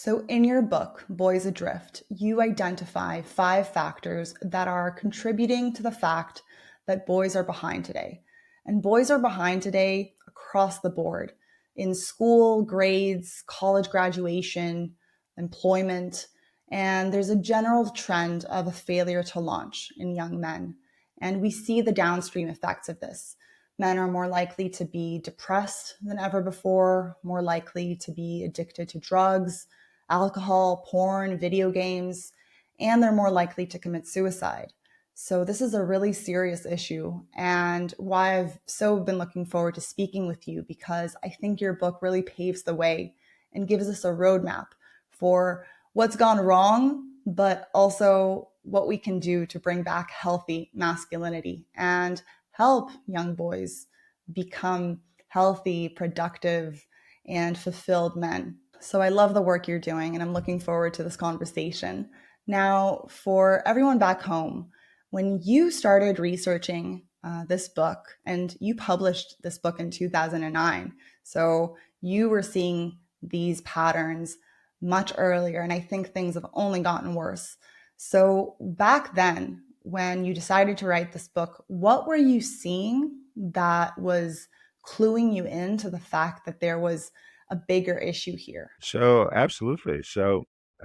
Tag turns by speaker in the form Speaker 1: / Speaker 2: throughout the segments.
Speaker 1: So, in your book, Boys Adrift, you identify 5 factors that are contributing to the fact that boys are behind today. And boys are behind today across the board in school, grades, college graduation, employment. And there's a general trend of a failure to launch in young men. And we see the downstream effects of this. Men are more likely to be depressed than ever before, more likely to be addicted to drugs, alcohol, porn, video games, and they're more likely to commit suicide. So this is a really serious issue, and why I've so been looking forward to speaking with you, because I think your book really paves the way and gives us a roadmap for what's gone wrong, but also what we can do to bring back healthy masculinity and help young boys become healthy, productive, and fulfilled men. So I love the work you're doing, and I'm looking forward to this conversation. Now, for everyone back home, when you started researching this book, and you published this book in 2009, so you were seeing these patterns much earlier, and I think things have only gotten worse. So back then, when you decided to write this book, what were you seeing that was cluing you into the fact that there was a bigger issue here?
Speaker 2: So absolutely.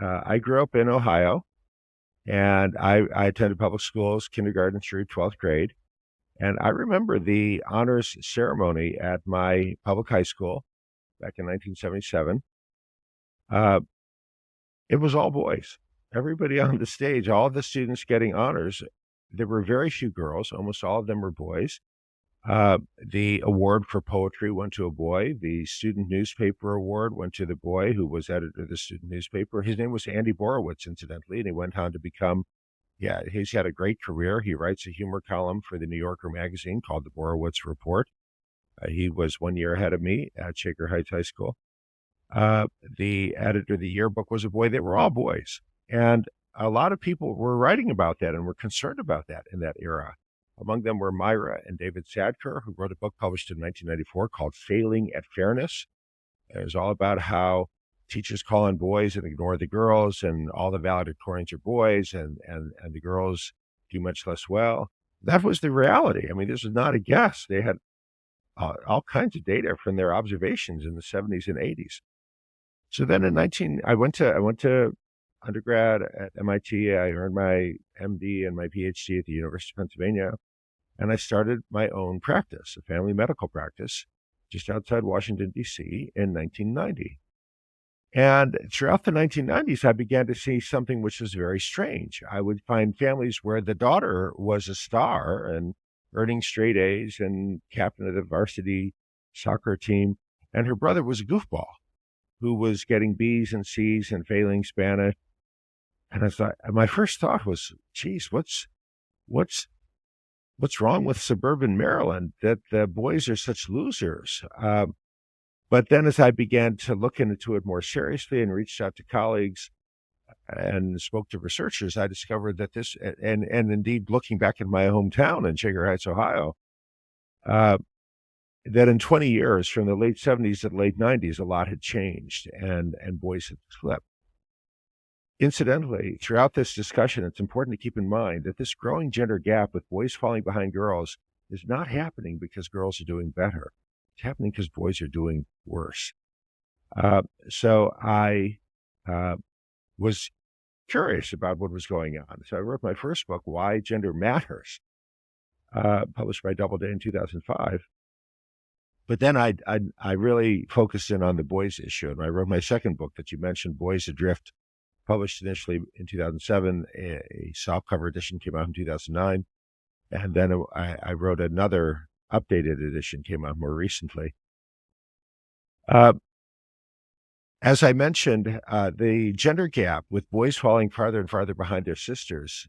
Speaker 2: I grew up in Ohio, and I attended public schools, kindergarten through 12th grade. And I remember the honors ceremony at my public high school back in 1977. Uh, it was all boys. Everybody on the stage, all the students getting honors. There were very few girls. Almost all of them were boys. The award for poetry went to a boy. The student newspaper award went to the boy who was editor of the student newspaper. His name was Andy Borowitz, incidentally, and he went on to become, yeah, he's had a great career. He writes a humor column for the New Yorker magazine called the Borowitz Report. He was 1 year ahead of me at Shaker Heights High School. The editor of the yearbook was a boy. They were all boys. And a lot of people were writing about that and were concerned about that in that era. Among them were Myra and David Sadker, who wrote a book published in 1994 called Failing at Fairness. It was all about how teachers call on boys and ignore the girls, and all the valedictorians are boys, and the girls do much less well. That was the reality. I mean, this was not a guess. They had all kinds of data from their observations in the 70s and 80s. So then I went to undergrad at MIT. I earned my MD and my PhD at the University of Pennsylvania. And I started my own practice, a family medical practice, just outside Washington, D.C. in 1990. And throughout the 1990s, I began to see something which was very strange. I would find families where the daughter was a star and earning straight A's and captain of the varsity soccer team, and her brother was a goofball who was getting B's and C's and failing Spanish. And I thought, my first thought was, geez, what's wrong with suburban Maryland that the boys are such losers? But then as I began to look into it more seriously and reached out to colleagues and spoke to researchers, I discovered that this, and indeed looking back at my hometown in Shaker Heights, Ohio, that in 20 years, from the late 70s to the late 90s, a lot had changed and boys had slipped. Incidentally, throughout this discussion, it's important to keep in mind that this growing gender gap with boys falling behind girls is not happening because girls are doing better. It's happening because boys are doing worse. So I was curious about what was going on. So I wrote my first book, Why Gender Matters, published by Doubleday in 2005. But then I really focused in on the boys issue, and I wrote my second book that you mentioned, Boys Adrift, published initially in 2007. A softcover edition came out in 2009. And then I wrote another updated edition, came out more recently. As I mentioned, the gender gap with boys falling farther and farther behind their sisters,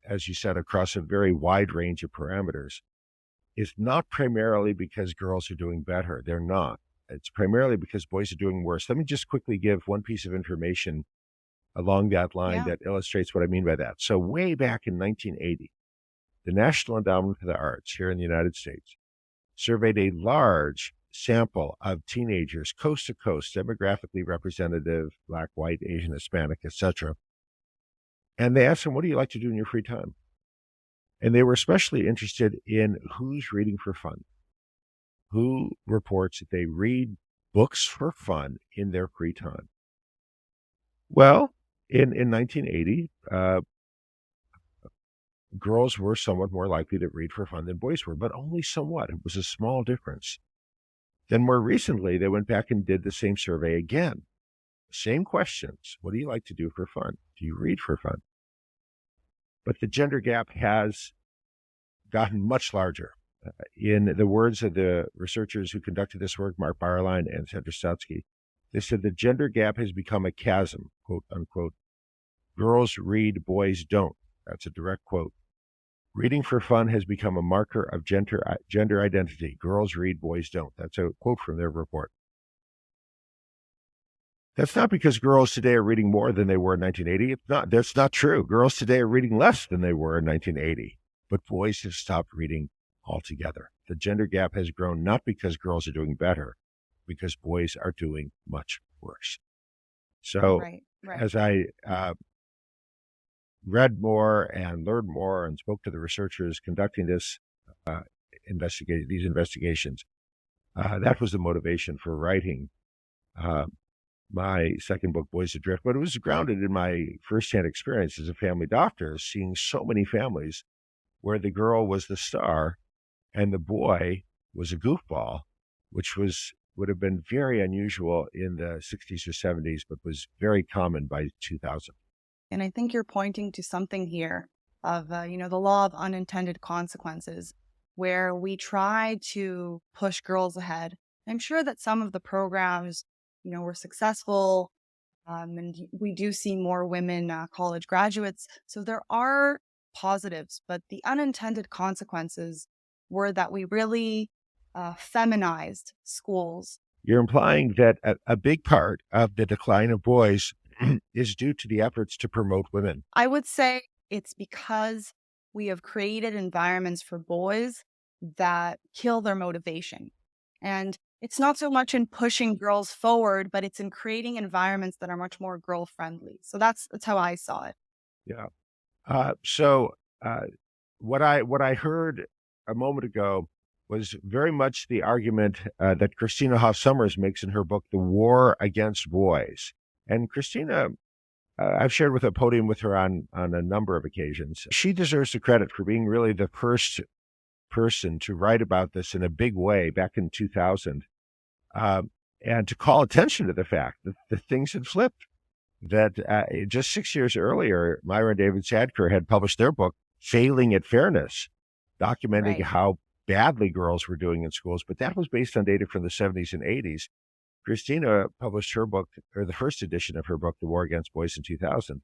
Speaker 2: as you said, across a very wide range of parameters, is not primarily because girls are doing better. They're not. It's primarily because boys are doing worse. Let me just quickly give one piece of information along that line
Speaker 1: Yeah.
Speaker 2: that illustrates what I mean by that. So way back in 1980, the National Endowment for the Arts here in the United States surveyed a large sample of teenagers, coast to coast, demographically representative, Black, white, Asian, Hispanic, etc. And they asked them, what do you like to do in your free time? And they were especially interested in who's reading for fun, who reports that they read books for fun in their free time. Well, in 1980, girls were somewhat more likely to read for fun than boys were, but only somewhat. It was a small difference. Then more recently, they went back and did the same survey again. Same questions. What do you like to do for fun? Do you read for fun? But the gender gap has gotten much larger. In the words of the researchers who conducted this work, Mark Barline and Sandra Stotsky, they said the gender gap has become a chasm, quote unquote. Girls read, boys don't. That's a direct quote. Reading for fun has become a marker of gender identity. Girls read, boys don't. That's a quote from their report. That's not because girls today are reading more than they were in 1980. It's not. That's not true. Girls today are reading less than they were in 1980, but boys have stopped reading altogether. The gender gap has grown not because girls are doing better, because boys are doing much worse. So
Speaker 1: Right.
Speaker 2: as I read more and learned more and spoke to the researchers conducting these investigations, that was the motivation for writing my second book, Boys Adrift. But it was grounded in my firsthand experience as a family doctor, seeing so many families where the girl was the star and the boy was a goofball, which would have been very unusual in the 60s or 70s, but was very common by 2000.
Speaker 1: And I think you're pointing to something here of, the law of unintended consequences, where we try to push girls ahead. I'm sure that some of the programs, were successful, and we do see more women college graduates. So there are positives, but the unintended consequences were that we really feminized schools.
Speaker 2: You're implying that a big part of the decline of boys is due to the efforts to promote women.
Speaker 1: I would say it's because we have created environments for boys that kill their motivation. And it's not so much in pushing girls forward, but it's in creating environments that are much more girl friendly. So that's how I saw it.
Speaker 2: Yeah. So what I heard a moment ago was very much the argument that Christina Hoff Sommers makes in her book, The War Against Boys. And Christina, I've shared with a podium with her on a number of occasions. She deserves the credit for being really the first person to write about this in a big way back in 2000, and to call attention to the fact that the things had flipped. That just 6 years earlier, Myra and David Sadker had published their book, Failing at Fairness, documenting how badly girls were doing in schools. But that was based on data from the 70s and 80s. Christina published her book, or the first edition of her book, The War Against Boys, in 2000.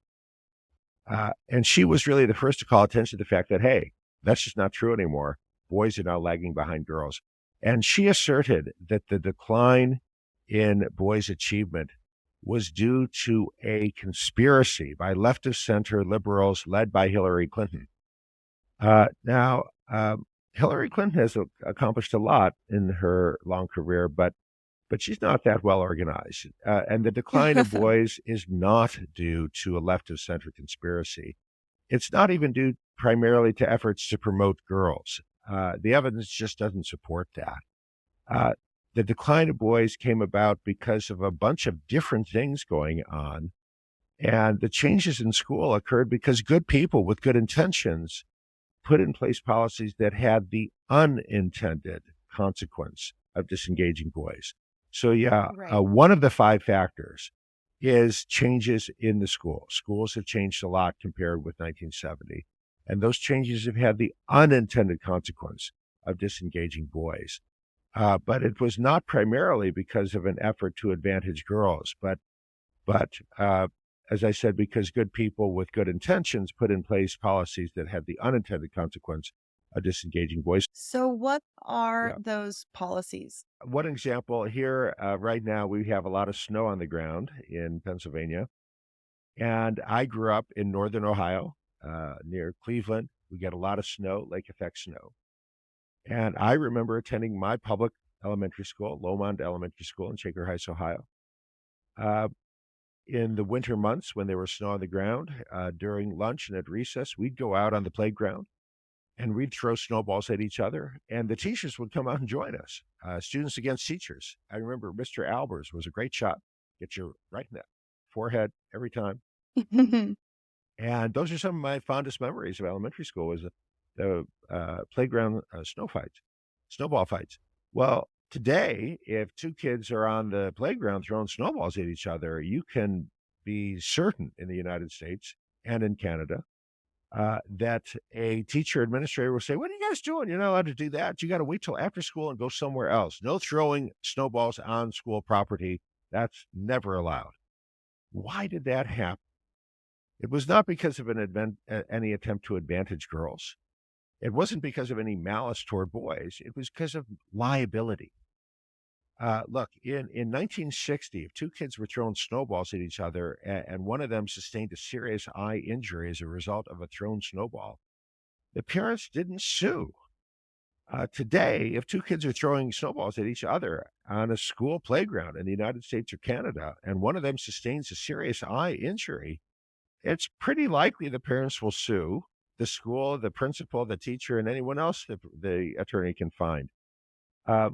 Speaker 2: And she was really the first to call attention to the fact that, hey, that's just not true anymore. Boys are now lagging behind girls. And she asserted that the decline in boys' achievement was due to a conspiracy by left of center liberals led by Hillary Clinton. Now, Hillary Clinton has accomplished a lot in her long career, but she's not that well organized. And the decline of boys is not due to a left of center conspiracy. It's not even due primarily to efforts to promote girls. The evidence just doesn't support that. The decline of boys came about because of a bunch of different things going on. And the changes in school occurred because good people with good intentions put in place policies that had the unintended consequence of disengaging boys. So, one of the 5 factors is changes in the school. Schools have changed a lot compared with 1970. And those changes have had the unintended consequence of disengaging boys. But it was not primarily because of an effort to advantage girls, but as I said, because good people with good intentions put in place policies that had the unintended consequence of disengaging boys.
Speaker 1: So what are those policies?
Speaker 2: One example here, right now, we have a lot of snow on the ground in Pennsylvania. And I grew up in northern Ohio, near Cleveland. We get a lot of snow, lake effect snow. And I remember attending my public Elementary School, Lomond Elementary School in Shaker Heights, Ohio. Uh, in the winter months when there was snow on the ground, during lunch and at recess, we'd go out on the playground and we'd throw snowballs at each other, and the teachers would come out and join us. Students against teachers. I remember Mr. Albers was a great shot. Get you right in that forehead every time. And those are some of my fondest memories of elementary school was the playground snowball fights. Well, today, if two kids are on the playground throwing snowballs at each other, you can be certain in the United States and in Canada that a teacher administrator will say, "What are you guys doing? You're not allowed to do that. You got to wait till after school and go somewhere else. No throwing snowballs on school property. That's never allowed." Why did that happen? It was not because of any attempt to advantage girls. It wasn't because of any malice toward boys. It was because of liability. Look, in 1960, if two kids were throwing snowballs at each other and one of them sustained a serious eye injury as a result of a thrown snowball, the parents didn't sue. Today, if two kids are throwing snowballs at each other on a school playground in the United States or Canada, and one of them sustains a serious eye injury, it's pretty likely the parents will sue the school, the principal, the teacher, and anyone else that the attorney can find. Uh,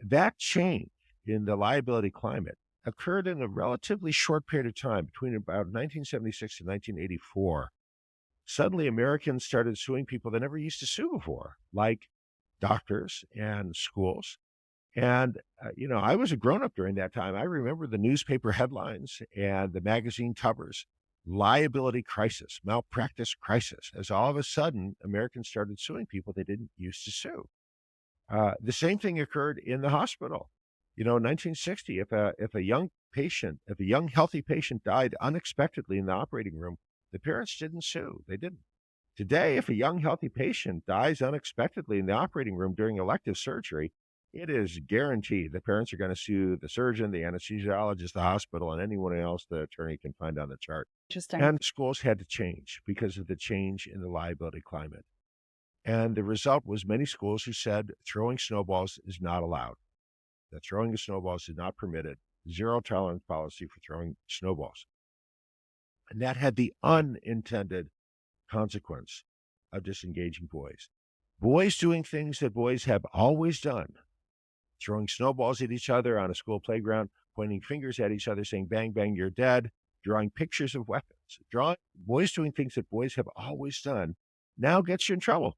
Speaker 2: that change in the liability climate occurred in a relatively short period of time between about 1976 and 1984. Suddenly, Americans started suing people they never used to sue before, like doctors and schools. And, I was a grown up during that time. I remember the newspaper headlines and the magazine covers, liability crisis, malpractice crisis, as all of a sudden Americans started suing people they didn't used to sue. The same thing occurred in the hospital. In 1960, if a young healthy patient died unexpectedly in the operating room, the parents didn't sue. They didn't. Today, if a young healthy patient dies unexpectedly in the operating room during elective surgery, it is guaranteed the parents are going to sue the surgeon, the anesthesiologist, the hospital, and anyone else the attorney can find on the chart.
Speaker 1: Interesting.
Speaker 2: And schools had to change because of the change in the liability climate. And the result was many schools who said throwing snowballs is not allowed, that throwing of snowballs is not permitted, zero tolerance policy for throwing snowballs. And that had the unintended consequence of disengaging boys. Boys doing things that boys have always done, throwing snowballs at each other on a school playground, pointing fingers at each other, saying, "Bang, bang, you're dead," drawing pictures of weapons. Boys doing things that boys have always done now gets you in trouble.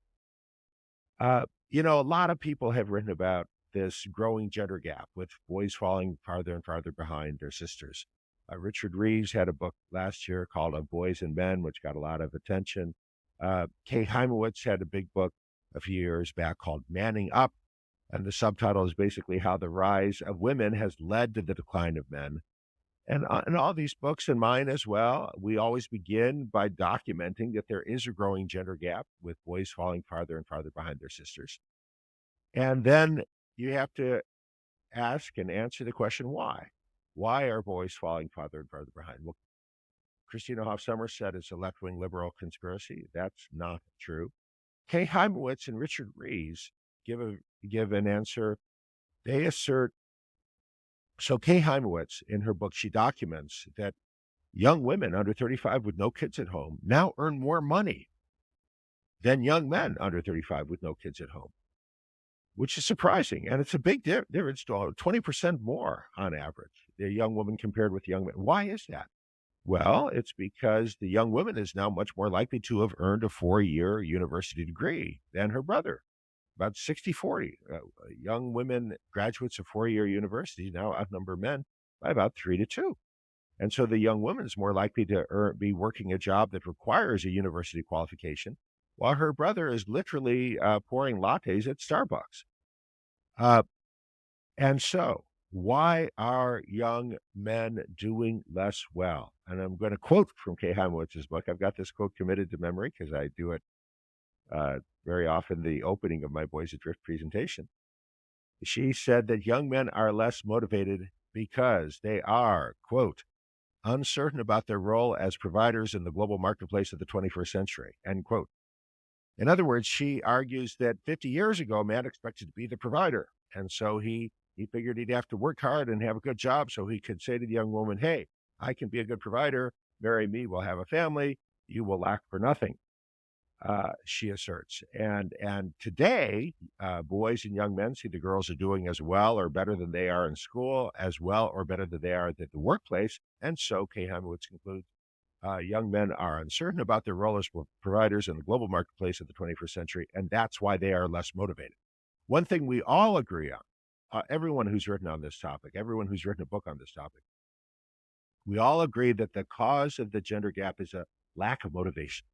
Speaker 2: A lot of people have written about this growing gender gap with boys falling farther and farther behind their sisters. Richard Reeves had a book last year called Boys and Men, which got a lot of attention. Kay Heimowitz had a big book a few years back called Manning Up, and the subtitle is basically how the rise of women has led to the decline of men. And in all these books and mine as well, we always begin by documenting that there is a growing gender gap with boys falling farther and farther behind their sisters. And then you have to ask and answer the question, why? Why are boys falling farther and farther behind? Well, Christina Hoff Sommers said it's a left-wing liberal conspiracy. That's not true. Kay Heimowitz and Richard Reeves give an answer. They assert. So Kay Heimowitz, in her book, she documents that young women under 35 with no kids at home now earn more money than young men under 35 with no kids at home, which is surprising. And it's a big difference, 20% more on average, the young woman compared with young men. Why is that? Well, it's because the young woman is now much more likely to have earned a 4-year university degree than her brother. About 60-40. Young women graduates of 4-year university now outnumber men by about 3-2. And so the young woman is more likely to be working a job that requires a university qualification, while her brother is literally pouring lattes at Starbucks. And so, why are young men doing less well? And I'm going to quote from Kay Heimowitz's book. I've got this quote committed to memory because I do it very often the opening of my Boys Adrift presentation. She said that young men are less motivated because they are, quote, uncertain about their role as providers in the global marketplace of the 21st century, end quote. In other words, she argues that 50 years ago, a man expected to be the provider, And so he figured he'd have to work hard and have a good job so he could say to the young woman, hey, I can be a good provider. Marry me, we'll have a family. You will lack for nothing, she asserts. And today, boys and young men see the girls are doing as well or better than they are in school, as well or better than they are at the workplace. And so, Kay Heimowitz concludes, young men are uncertain about their role as providers in the global marketplace of the 21st century, and that's why they are less motivated. One thing we all agree on, everyone who's written on this topic, everyone who's written a book on this topic, we all agree that the cause of the gender gap is a lack of motivation,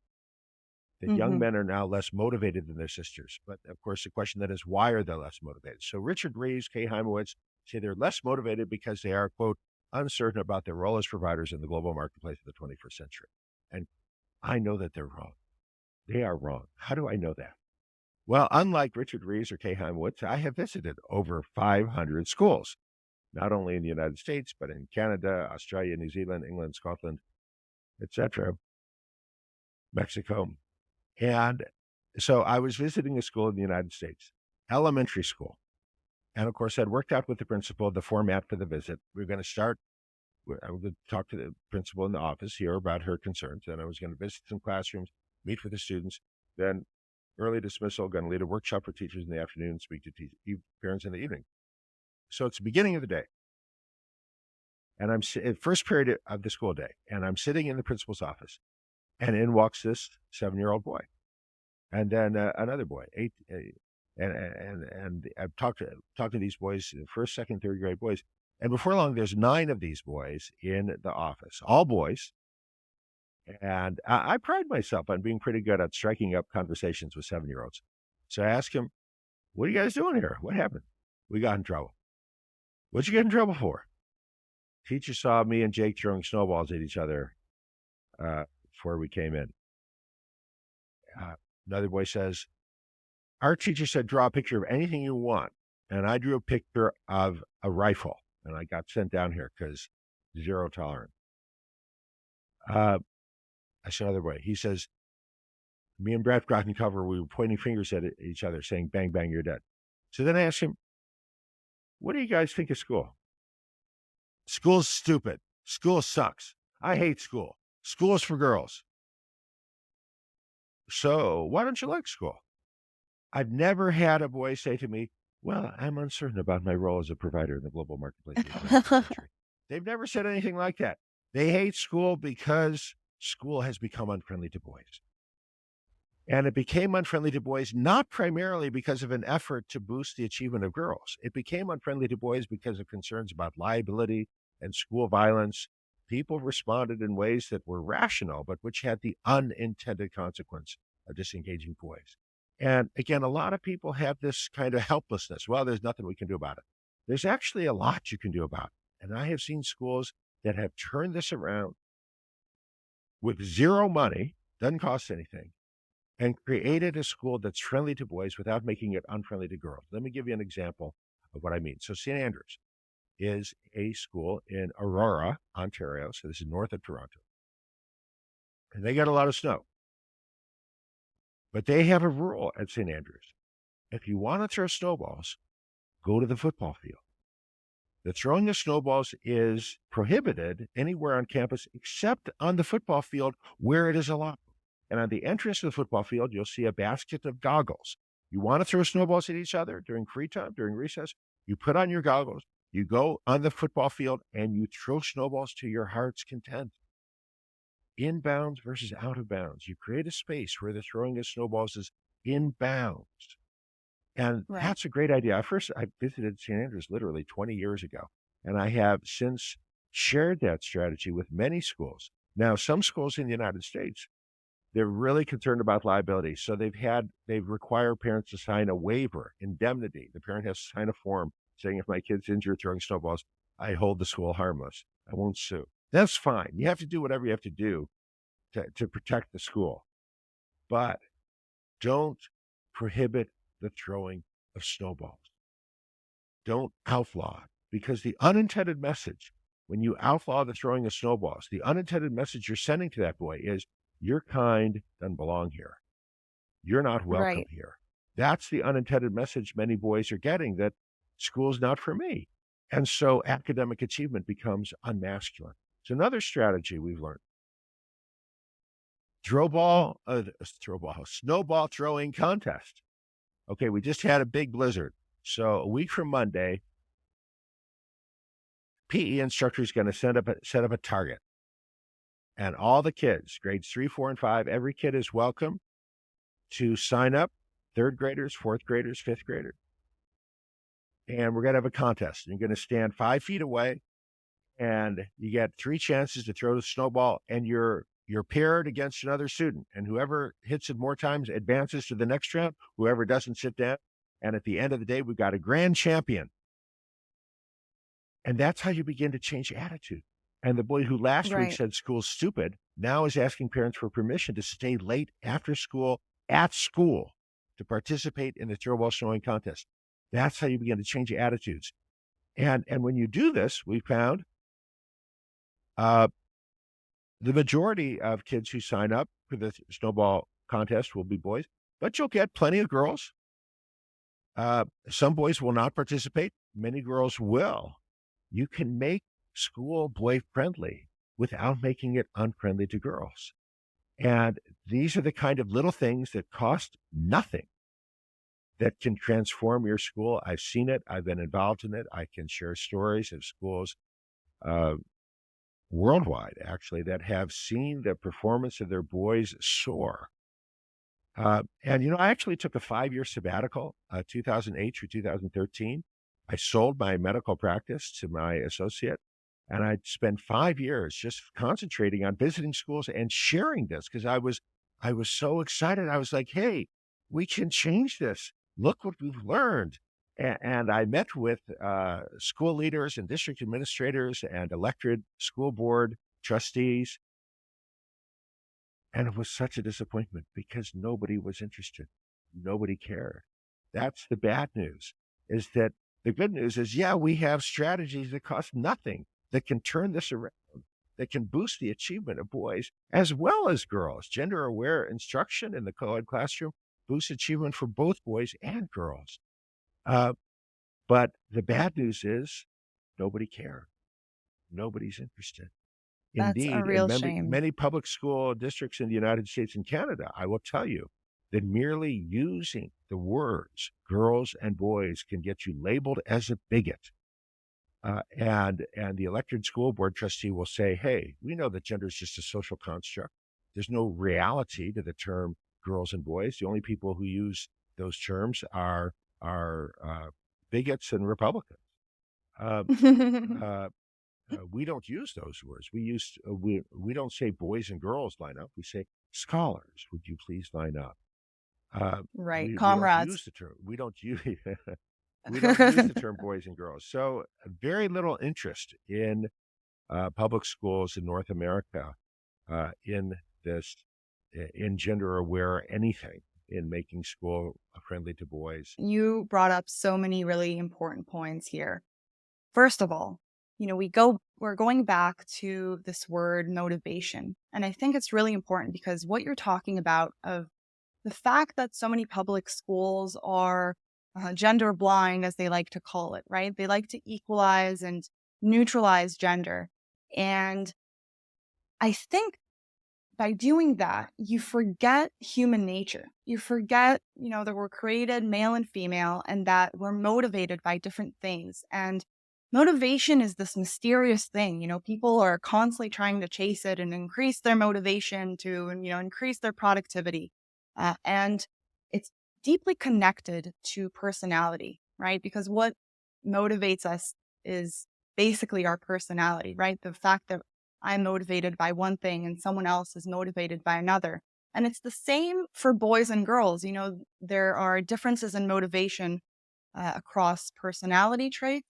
Speaker 2: that young men are now less motivated than their sisters. But of course, the question then is, why are they less motivated? So Richard Reeves, Kay Heimowitz say they're less motivated because they are, quote, uncertain about their role as providers in the global marketplace of the 21st century. And I know that they're wrong. They are wrong. How do I know that? Well, unlike Richard Reeves or Kay Heimowitz, I have visited over 500 schools, not only in the United States, but in Canada, Australia, New Zealand, England, Scotland, etc., Mexico. And so I was visiting a school in the United States, elementary school. And of course, I'd worked out with the principal the format for the visit. We were going to start, I was going to talk to the principal in the office, hear about her concerns. Then I was going to visit some classrooms, meet with the students. Then early dismissal, going to lead a workshop for teachers in the afternoon, speak to parents in the evening. So it's the beginning of the day. And I'm first period of the school day. And I'm sitting in the principal's office. And in walks this 7-year-old boy. And then another boy, 8, and I've talked to these boys, first, second, third grade boys. And before long, there's 9 of these boys in the office, all boys. And I pride myself on being pretty good at striking up conversations with 7-year-olds. So I asked him, what are you guys doing here? What happened? We got in trouble. What'd you get in trouble for? Teacher saw me and Jake throwing snowballs at each other before we came in. Another boy says, our teacher said, draw a picture of anything you want. And I drew a picture of a rifle. And I got sent down here because zero tolerance. I said, another boy. He says, me and Brad got in cover. We were pointing fingers at each other saying, bang, bang, you're dead. So then I asked him, what do you guys think of school? School's stupid. School sucks. I hate school. School is for girls. So why don't you like school? I've never had a boy say to me, well, I'm uncertain about my role as a provider in the global marketplace of the 21st century. They've never said anything like that. They hate school because school has become unfriendly to boys. And it became unfriendly to boys not primarily because of an effort to boost the achievement of girls. It became unfriendly to boys because of concerns about liability and school violence. People responded in ways that were rational, but which had the unintended consequence of disengaging boys. And again, a lot of people have this kind of helplessness. Well, there's nothing we can do about it. There's actually a lot you can do about it. And I have seen schools that have turned this around with zero money, doesn't cost anything, and created a school that's friendly to boys without making it unfriendly to girls. Let me give you an example of what I mean. So St. Andrews is a school in Aurora, Ontario. So this is north of Toronto. And they get a lot of snow. But they have a rule at St. Andrews. If you want to throw snowballs, go to the football field. The throwing of snowballs is prohibited anywhere on campus except on the football field where it is allowed. And on the entrance to the football field, you'll see a basket of goggles. You want to throw snowballs at each other during free time, during recess, you put on your goggles, you go on the football field, and you throw snowballs to your heart's content. Inbounds versus out of bounds. You create a space where the throwing of snowballs is inbounds. And that's a great idea. I visited St. Andrews literally 20 years ago, and I have since shared that strategy with many schools. Now, some schools in the United States, they're really concerned about liability. So they require parents to sign a waiver, indemnity. The parent has to sign a form saying, if my kid's injured throwing snowballs, I hold the school harmless. I won't sue. That's fine. You have to do whatever you have to do to protect the school. But don't prohibit the throwing of snowballs. Don't outlaw it, because the unintended message, when you outlaw the throwing of snowballs, the unintended message you're sending to that boy is, your kind doesn't belong here. You're not welcome here. That's the unintended message many boys are getting, that School's not for me. And so academic achievement becomes unmasculine. It's another strategy we've learned. Snowball throwing contest. Okay, we just had a big blizzard. So a week from Monday, PE instructor is going to set up a target. And all the kids, grades 3, 4, and 5, every kid is welcome to sign up, third graders, fourth graders, fifth graders. And we're going to have a contest. You're going to stand 5 feet away, and you get 3 chances to throw the snowball, and you're paired against another student. And whoever hits it more times advances to the next round, whoever doesn't sit down. And at the end of the day, we've got a grand champion. And that's how you begin to change attitude. And the boy who last week said school's stupid now is asking parents for permission to stay late after school at school to participate in the throwball throwing contest. That's how you begin to change attitudes. And when you do this, we found the majority of kids who sign up for the snowball contest will be boys, but you'll get plenty of girls. Some boys will not participate. Many girls will. You can make school boy friendly without making it unfriendly to girls. And these are the kind of little things that cost nothing that can transform your school. I've seen it. I've been involved in it. I can share stories of schools worldwide, actually, that have seen the performance of their boys soar. And I actually took a 5-year sabbatical, 2008 through 2013. I sold my medical practice to my associate, and I spent 5 years just concentrating on visiting schools and sharing this because I was so excited. I was like, hey, we can change this. Look what we've learned. And I met with school leaders and district administrators and elected school board trustees. And it was such a disappointment because nobody was interested. Nobody cared. That's the bad news, is that the good news is, yeah, we have strategies that cost nothing that can turn this around, that can boost the achievement of boys as well as girls. Gender-aware instruction in the co-ed classroom boosts achievement for both boys and girls. But the bad news is nobody cared. Nobody's interested.
Speaker 1: That's a
Speaker 2: Indeed,
Speaker 1: real
Speaker 2: in
Speaker 1: shame.
Speaker 2: many public school districts in the United States and Canada, I will tell you that merely using the words girls and boys can get you labeled as a bigot. And the elected school board trustee will say, hey, we know that gender is just a social construct. There's no reality to the term girls and boys. The only people who use those terms are bigots and Republicans. We don't use those words. We don't say boys and girls line up. We say scholars. Would you please line up?
Speaker 1: Right,
Speaker 2: We don't
Speaker 1: comrades.
Speaker 2: use the term. We don't use the term boys and girls. So very little interest in public schools in North America in gender aware anything, in making school friendly to boys.
Speaker 1: You brought up so many really important points here. First of all, we're going back to this word motivation. And I think it's really important because what you're talking about of the fact that so many public schools are gender blind, as they like to call it, right? They like to equalize and neutralize gender. And I think by doing that, you forget human nature. You forget, that we're created male and female and that we're motivated by different things. And motivation is this mysterious thing. People are constantly trying to chase it and increase their motivation to, increase their productivity. And it's deeply connected to personality, right? Because what motivates us is basically our personality, right? The fact that I'm motivated by one thing and someone else is motivated by another. And it's the same for boys and girls. There are differences in motivation across personality traits,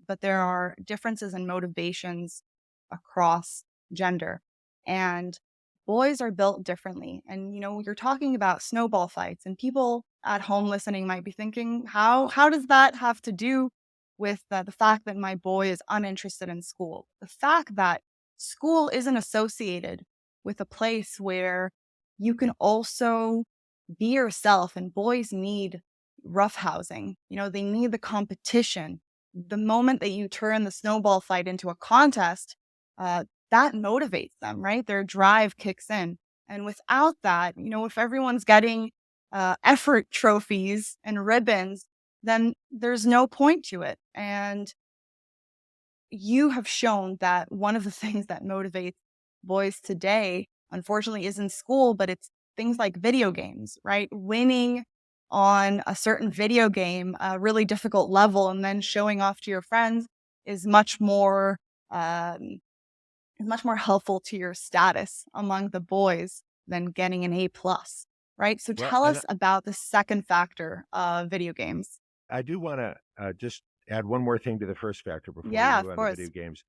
Speaker 1: but there are differences in motivations across gender. And boys are built differently. And, you're talking about snowball fights, and people at home listening might be thinking, how does that have to do with the fact that my boy is uninterested in school? The fact that school isn't associated with a place where you can also be yourself, and boys need roughhousing. They need the competition. The moment that you turn the snowball fight into a contest, that motivates them, right? Their drive kicks in. And without that, if everyone's getting effort trophies and ribbons, then there's no point to it. And you have shown that one of the things that motivates boys today, unfortunately, is in school, but it's things like video games, right? Winning on a certain video game, a really difficult level, and then showing off to your friends is um, much more helpful to your status among the boys than getting an A+, right? So
Speaker 2: Well,
Speaker 1: tell
Speaker 2: and
Speaker 1: us about the second factor of video games.
Speaker 2: I do want to just add one more thing to the first factor before we
Speaker 1: Yeah,
Speaker 2: move
Speaker 1: of
Speaker 2: on to video
Speaker 1: course.
Speaker 2: games.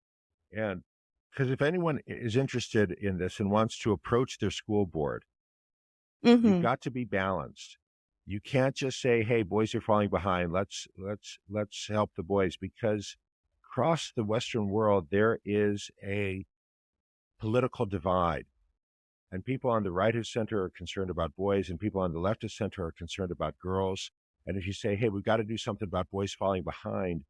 Speaker 2: And because if anyone is interested in this and wants to approach their school board, you've
Speaker 1: Hmm.
Speaker 2: got to be balanced. You can't just say, "Hey, boys are falling behind. Let's help the boys," because across the Western world there is a political divide, and people on the right of center are concerned about boys, and people on the left of center are concerned about girls. And if you say, "Hey, we've got to do something about boys falling behind,"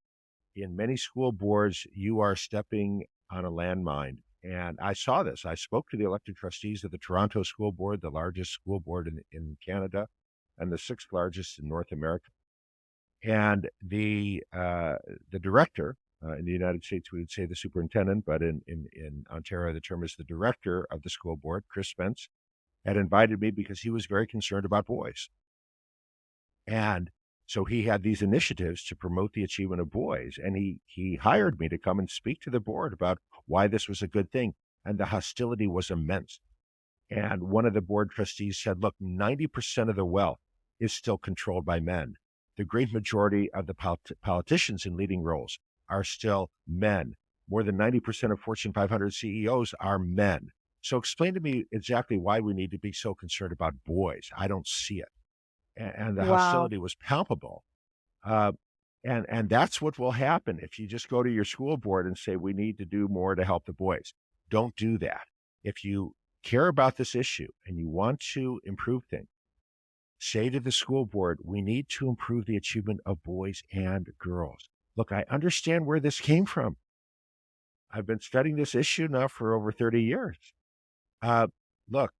Speaker 2: in many school boards, you are stepping on a landmine. And I saw this. I spoke to the elected trustees of the Toronto School Board, the largest school board in Canada, and the sixth largest in North America. And the director in the United States, we would say the superintendent, but in Ontario, the term is the director of the school board, Chris Spence, had invited me because he was very concerned about boys. And so he had these initiatives to promote the achievement of boys. And he hired me to come and speak to the board about why this was a good thing. And the hostility was immense. And one of the board trustees said, "Look, 90% of the wealth is still controlled by men. The great majority of the politicians in leading roles are still men. More than 90% of Fortune 500 CEOs are men. So explain to me exactly why we need to be so concerned about boys. I don't see it." And the
Speaker 1: Wow.
Speaker 2: hostility was palpable. Uh, and that's what will happen if you just go to your school board and say, "We need to do more to help the boys." Don't do that. If you care about this issue and you want to improve things, say to the school board, "We need to improve the achievement of boys and girls." Look, I understand where this came from. I've been studying this issue now for over 30 years. Uh, Look,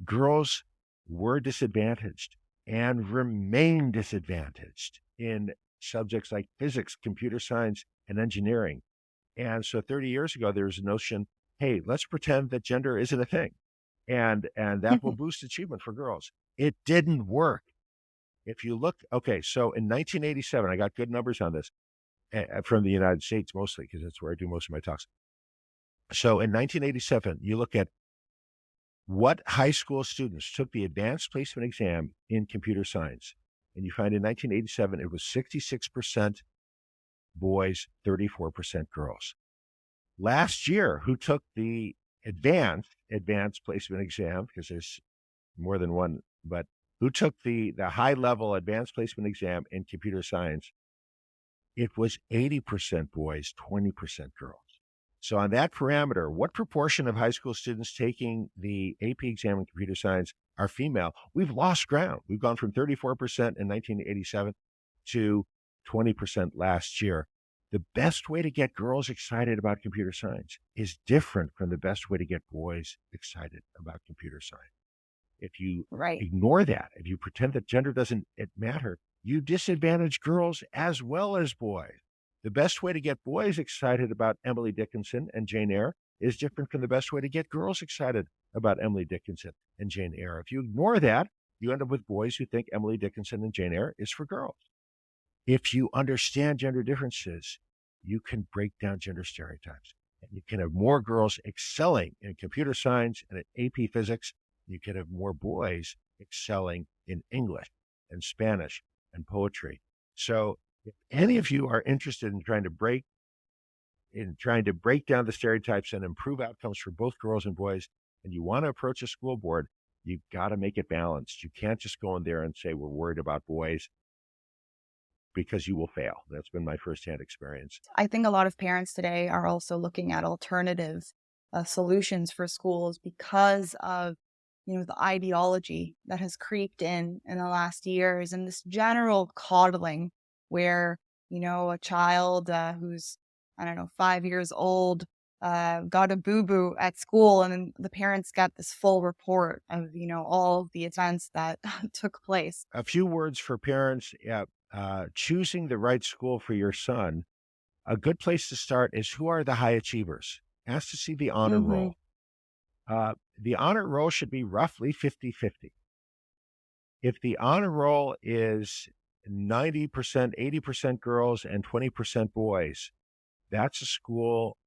Speaker 2: girls were disadvantaged and remain disadvantaged in subjects like physics, computer science, and engineering. And so 30 years ago, there was a notion, hey, let's pretend that gender isn't a thing. And that will boost achievement for girls. It didn't work. If you look, okay, so in 1987, I got good numbers on this from the United States mostly, because that's where I do most of my talks. So in 1987, you look at what high school students took the advanced placement exam in computer science. And you find in 1987, it was 66% boys, 34% girls. Last year, who took the advanced placement exam, because there's more than one, but who took the high level advanced placement exam in computer science, it was 80% boys, 20% girls. So on that parameter, what proportion of high school students taking the AP exam in computer science are female? We've lost ground. We've gone from 34% in 1987 to 20% last year. The best way to get girls excited about computer science is different from the best way to get boys excited about computer science. If you
Speaker 1: Right.
Speaker 2: ignore that, if you pretend that gender doesn't matter, you disadvantage girls as well as boys. The best way to get boys excited about Emily Dickinson and Jane Eyre is different from the best way to get girls excited about Emily Dickinson and Jane Eyre. If you ignore that, you end up with boys who think Emily Dickinson and Jane Eyre is for girls. If you understand gender differences, you can break down gender stereotypes. And you can have more girls excelling in computer science and in AP physics. You can have more boys excelling in English and Spanish and poetry. So if any of you are interested in trying to break down the stereotypes and improve outcomes for both girls and boys, and you want to approach a school board, you've got to make it balanced. You can't just go in there and say, "We're worried about boys," because you will fail. That's been my firsthand experience.
Speaker 1: I think a lot of parents today are also looking at alternative solutions for schools because of the ideology that has creeped in the last years, and this general coddling where, a child who's, I don't know, 5 years old got a boo-boo at school, and then the parents get this full report of, all of the events that took place.
Speaker 2: A few words for parents. Yeah, choosing the right school for your son. A good place to start is, who are the high achievers? Ask to see the honor
Speaker 1: Mm-hmm.
Speaker 2: roll. The honor roll should be roughly 50-50. If the honor roll is 90%, 80% girls and 20% boys, that's a school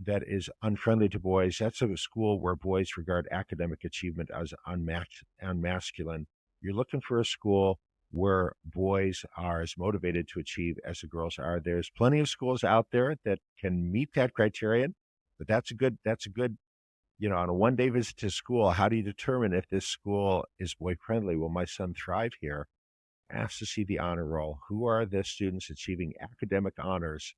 Speaker 2: that is unfriendly to boys. That's a school where boys regard academic achievement as unmasculine. You're looking for a school where boys are as motivated to achieve as the girls are. There's plenty of schools out there that can meet that criterion, but that's a good, on a one day visit to school, how do you determine if this school is boy friendly? Will my son thrive here? Ask to see the honor roll. Who are the students achieving academic honors?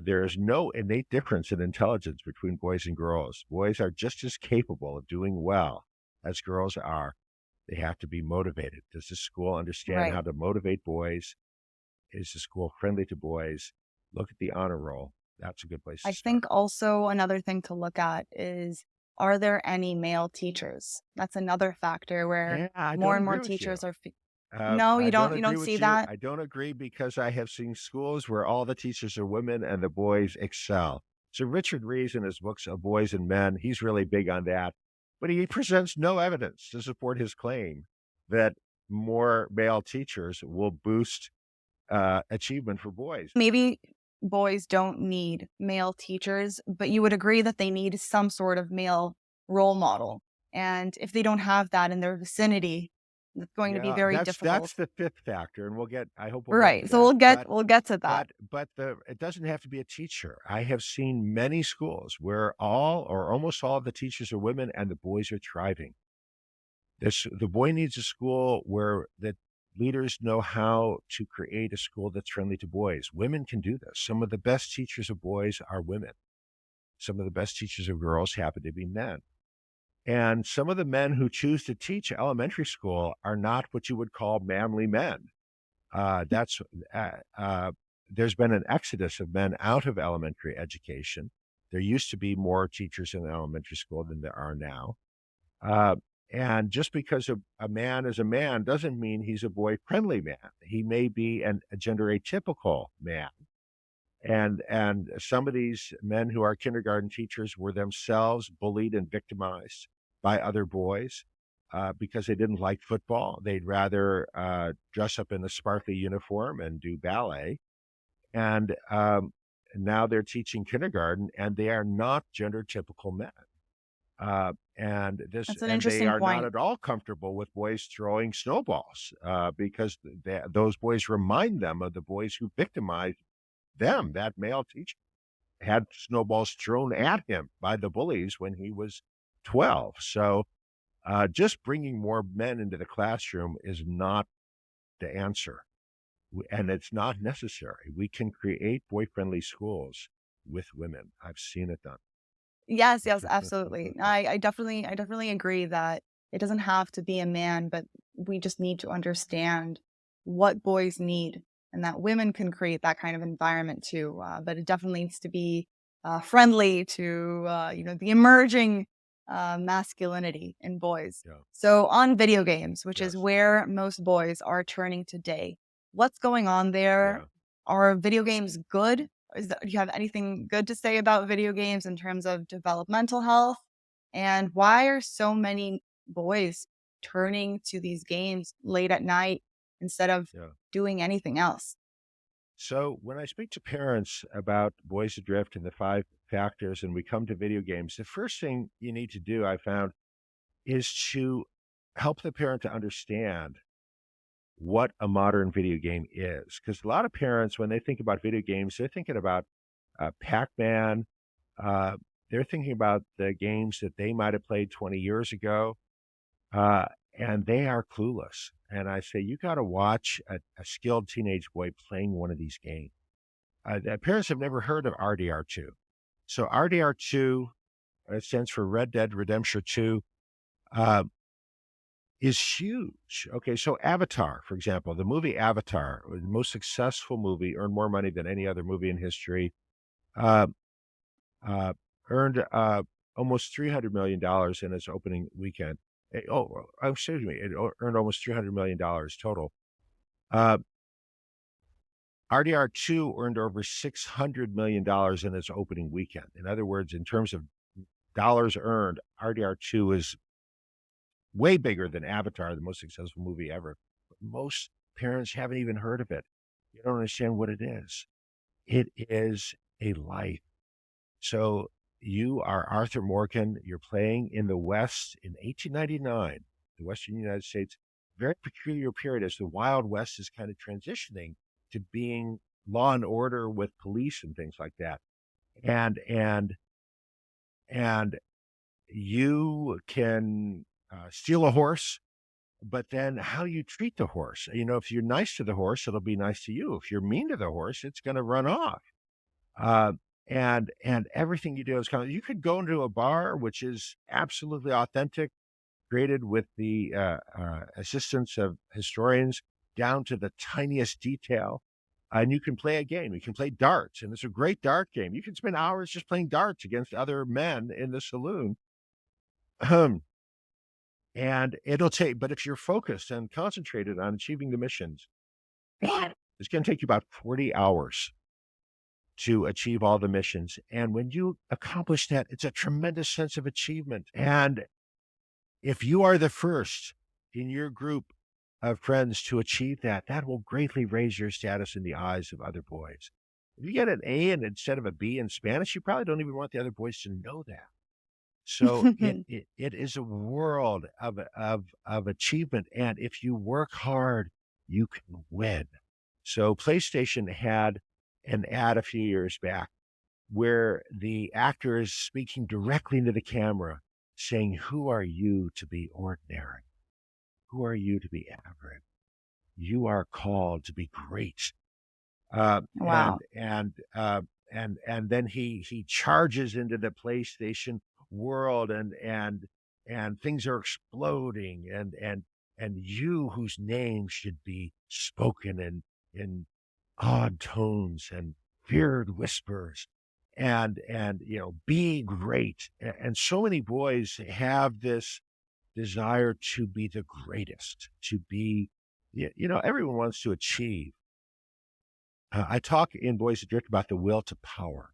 Speaker 2: There is no innate difference in intelligence between boys and girls. Boys are just as capable of doing well as girls are. They have to be motivated. Does the school understand
Speaker 1: Right.
Speaker 2: how to motivate boys? Is the school friendly to boys? Look at the honor roll. That's a good place to
Speaker 1: I
Speaker 2: start.
Speaker 1: think also another thing to look at is, are there any male teachers? That's another factor where
Speaker 2: Yeah, I
Speaker 1: more
Speaker 2: don't
Speaker 1: and more
Speaker 2: agree with you.
Speaker 1: teachers are no,
Speaker 2: I don't
Speaker 1: you
Speaker 2: agree
Speaker 1: don't
Speaker 2: with
Speaker 1: see
Speaker 2: you.
Speaker 1: that?
Speaker 2: I don't agree because I have seen schools where all the teachers are women and the boys excel. So Richard Rees, in his books of Boys and Men, he's really big on that, but he presents no evidence to support his claim that more male teachers will boost achievement for boys.
Speaker 1: Maybe boys don't need male teachers, but you would agree that they need some sort of male role model. And if they don't have that in their vicinity, it's going to be
Speaker 2: Yeah,
Speaker 1: very
Speaker 2: that's
Speaker 1: difficult.
Speaker 2: the fifth factor, and I hope we'll get to
Speaker 1: Right. So
Speaker 2: that.
Speaker 1: we'll get to that.
Speaker 2: But it doesn't have to be a teacher. I have seen many schools where all or almost all of the teachers are women and the boys are thriving. The boy needs a school where the leaders know how to create a school that's friendly to boys. Women can do this. Some of the best teachers of boys are women. Some of the best teachers of girls happen to be men. And some of the men who choose to teach elementary school are not what you would call manly men. That's There's been an exodus of men out of elementary education. There used to be more teachers in elementary school than there are now. Uh, and just because a man is a man doesn't mean he's a boy friendly man. He may be a gender atypical man. And some of these men who are kindergarten teachers were themselves bullied and victimized by other boys because they didn't like football. They'd rather dress up in a sparkly uniform and do ballet. And now they're teaching kindergarten, and they are not gender typical men.
Speaker 1: That's an
Speaker 2: And they
Speaker 1: interesting
Speaker 2: are not
Speaker 1: point.
Speaker 2: at all comfortable with boys throwing snowballs because those boys remind them of the boys who victimized them. That male teacher had snowballs thrown at him by the bullies when he was 12. So just bringing more men into the classroom is not the answer, and it's not necessary. We can create boy friendly schools with women. I've seen it done.
Speaker 1: Yes, yes, absolutely. I definitely agree that it doesn't have to be a man, but we just need to understand what boys need, and that women can create that kind of environment too. But it definitely needs to be friendly to the emerging masculinity in boys.
Speaker 2: Yeah.
Speaker 1: So on video games, which is
Speaker 2: Yes.
Speaker 1: where most boys are turning today, what's going on there?
Speaker 2: Yeah.
Speaker 1: Are video games good? Do you have anything good to say about video games in terms of developmental health? And why are so many boys turning to these games late at night instead of
Speaker 2: Yeah.
Speaker 1: doing anything else?
Speaker 2: So when I speak to parents about Boys Adrift and the five factors, and we come to video games, the first thing you need to do, I found, is to help the parent to understand what a modern video game is. Because a lot of parents, when they think about video games, they're thinking about Pac-Man. Uh, they're thinking about the games that they might have played 20 years ago, uh, and they are clueless. And I say, you got to watch a skilled teenage boy playing one of these games. The parents have never heard of RDR2. So RDR2 stands for Red Dead Redemption 2. is huge. Okay, so Avatar, for example, the movie Avatar, the most successful movie, earned more money than any other movie in history. Uh, uh, Earned almost $300 million in its opening weekend. Excuse me, it earned almost $300 million total. Uh, RDR2 earned over $600 million in its opening weekend. In other words, in terms of dollars earned, RDR2 is way bigger than Avatar, the most successful movie ever. But most parents haven't even heard of it. You don't understand what it is. It is a life. So you are Arthur Morgan. You're playing in the West in 1899, the Western United States. Very peculiar period as the Wild West is kind of transitioning to being law and order with police and things like that. And and and you can steal a horse, but then how you treat the horse. You know, if you're nice to the horse, it'll be nice to you. If you're mean to the horse, it's going to run off. Uh, and everything you do is kind of, you could go into a bar which is absolutely authentic, created with the assistance of historians down to the tiniest detail. And you can play a game. You can play darts, and it's a great dart game. You can spend hours just playing darts against other men in the saloon. And it'll take, but if you're focused and concentrated on achieving the missions, it's going to take you about 40 hours to achieve all the missions. And when you accomplish that, it's a tremendous sense of achievement. And if you are the first in your group of friends to achieve that, that will greatly raise your status in the eyes of other boys. If you get an A and instead of a B in Spanish, you probably don't even want the other boys to know that. So it is a world of achievement. And if you work hard, you can win. So PlayStation had an ad a few years back where the actor is speaking directly into the camera saying, "Who are you to be ordinary? Who are you to be average? You are called to be great."
Speaker 1: Wow.
Speaker 2: And then he charges into the PlayStation world, and things are exploding, and you, whose name should be spoken in odd tones and feared whispers, and you know, be great. And so many boys have this desire to be the greatest, to be, you know, everyone wants to achieve. I talk in Boys Adrift about the will to power,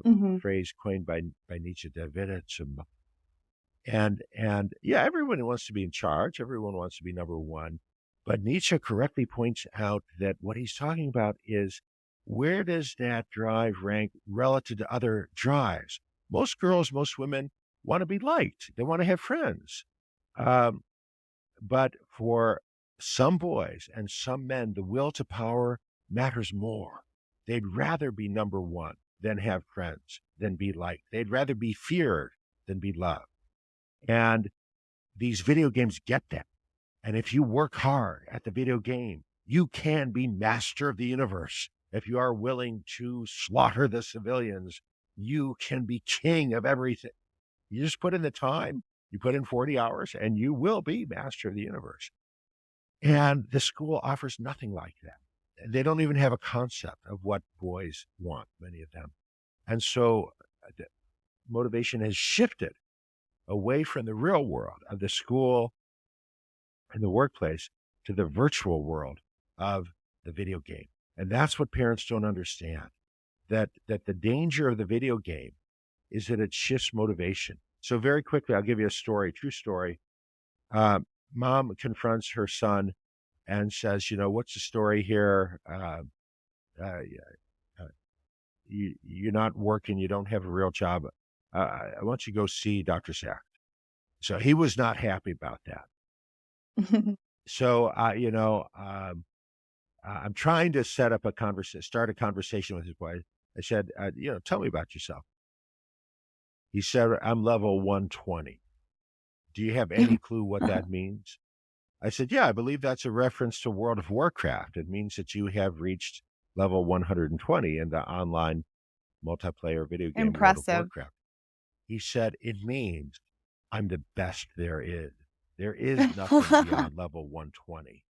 Speaker 1: Hmm.
Speaker 2: phrase coined by Nietzsche, der Wille zum Macht. And yeah, everyone wants to be in charge. Everyone wants to be number one. But Nietzsche correctly points out that what he's talking about is, where does that drive rank relative to other drives? Most girls, most women want to be liked. They want to have friends. Um, but for some boys and some men, the will to power matters more. They'd rather be number one than have friends, than be liked. They'd rather be feared than be loved. And these video games get that. And if you work hard at the video game, you can be master of the universe. If you are willing to slaughter the civilians, you can be king of everything. You just put in the time, you put in 40 hours, and you will be master of the universe. And the school offers nothing like that. They don't even have a concept of what boys want, many of them. And so motivation has shifted away from the real world of the school and the workplace to the virtual world of the video game. And that's what parents don't understand, that the danger of the video game is that it shifts motivation. So very quickly, I'll give you a story, true story. Uh, Mom confronts her son and says, "You know, what's the story here? Uh, you're not working. You don't have a real job. I want you to go see Dr. Sax." So he was not happy about that. So, I'm trying to set up a conversation, start a conversation with his boy. I said, "Tell me about yourself." He said, "I'm level 120. Do you have any clue what that means?" I said, "Yeah, I believe that's a reference to World of Warcraft. It means that you have reached level 120 in the online multiplayer video game World of
Speaker 1: Impressive.
Speaker 2: Warcraft." He said, "It means I'm the best there is." There is nothing beyond level 120.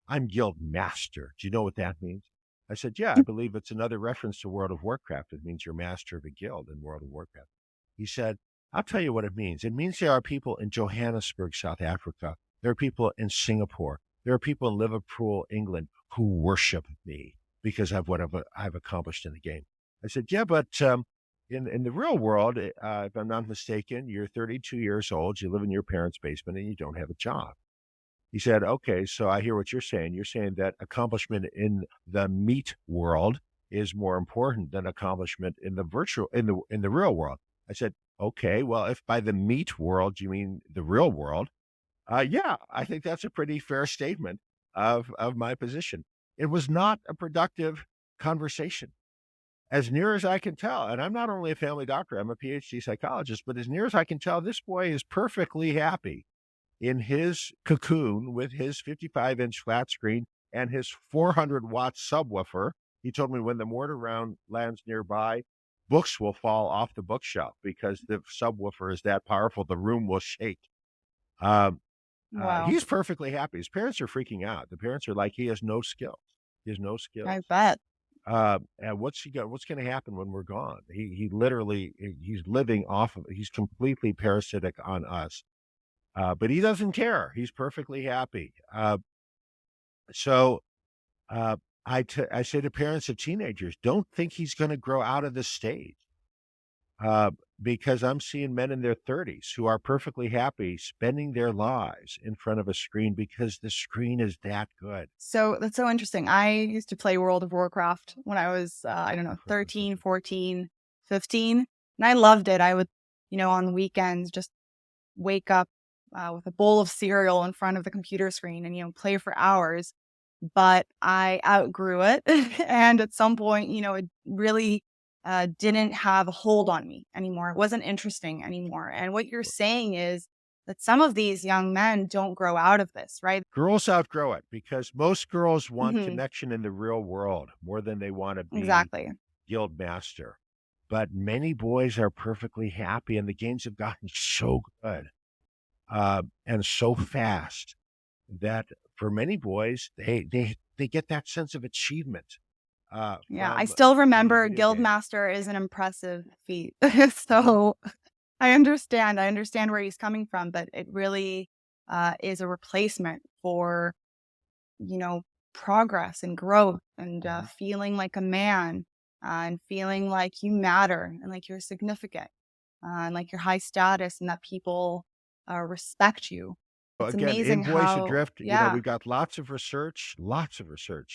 Speaker 2: I'm guild master. Do you know what that means? I said, yeah, I believe it's another reference to World of Warcraft. It means you're master of a guild in World of Warcraft. He said, I'll tell you what it means. It means there are people in Johannesburg, South Africa. There are people in Singapore. There are people in Liverpool, England, who worship me because of what I've accomplished in the game. I said, yeah, but in the real world, if I'm not mistaken, you're 32 years old, you live in your parents' basement, and you don't have a job. He said, okay, so I hear what you're saying. You're saying that accomplishment in the meat world is more important than accomplishment in the real world. I said, okay, well, if by the meat world you mean the real world, yeah, I think that's a pretty fair statement of my position. It was not a productive conversation. As near as I can tell, and I'm not only a family doctor, I'm a PhD psychologist, but as near as I can tell, this boy is perfectly happy in his cocoon with his 55-inch flat screen and his 400-watt subwoofer. He told me when the mortar round lands nearby, books will fall off the bookshelf because the subwoofer is that powerful. The room will shake. Um,
Speaker 1: Wow.
Speaker 2: he's perfectly happy. His parents are freaking out. The parents are like, he has no skills. He has no skills.
Speaker 1: I bet.
Speaker 2: And what's going to happen when we're gone? He literally, he's living off of, he's completely parasitic on us. But he doesn't care. He's perfectly happy. So I say to parents of teenagers, don't think he's going to grow out of this stage. Because I'm seeing men in their 30s who are perfectly happy spending their lives in front of a screen because the screen is that good.
Speaker 1: So that's so interesting. I used to play World of Warcraft when I was, I don't know, 13, 14, 15. And I loved it. I would, on the weekends, just wake up with a bowl of cereal in front of the computer screen and, play for hours. But I outgrew it. And at some point, it really didn't have a hold on me anymore. It wasn't interesting anymore. And what you're saying is that some of these young men don't grow out of this, right?
Speaker 2: Girls outgrow it because most girls want
Speaker 1: Hmm.
Speaker 2: connection in the real world more than they want to be
Speaker 1: Exactly.
Speaker 2: guild master. But many boys are perfectly happy, and the games have gotten so good and so fast that for many boys, they get that sense of achievement
Speaker 1: Yeah, I
Speaker 2: from
Speaker 1: still
Speaker 2: beating
Speaker 1: remember
Speaker 2: video games.
Speaker 1: Guildmaster is an impressive feat. So I understand. I understand where he's coming from, but it really is a replacement for, you know, progress and growth and
Speaker 2: Mhm.
Speaker 1: feeling like a man and feeling like you matter and like you're significant and like you're high status and that people respect you. It's
Speaker 2: Again, in
Speaker 1: amazing
Speaker 2: Boys
Speaker 1: how,
Speaker 2: Adrift,
Speaker 1: yeah.
Speaker 2: we've got lots of research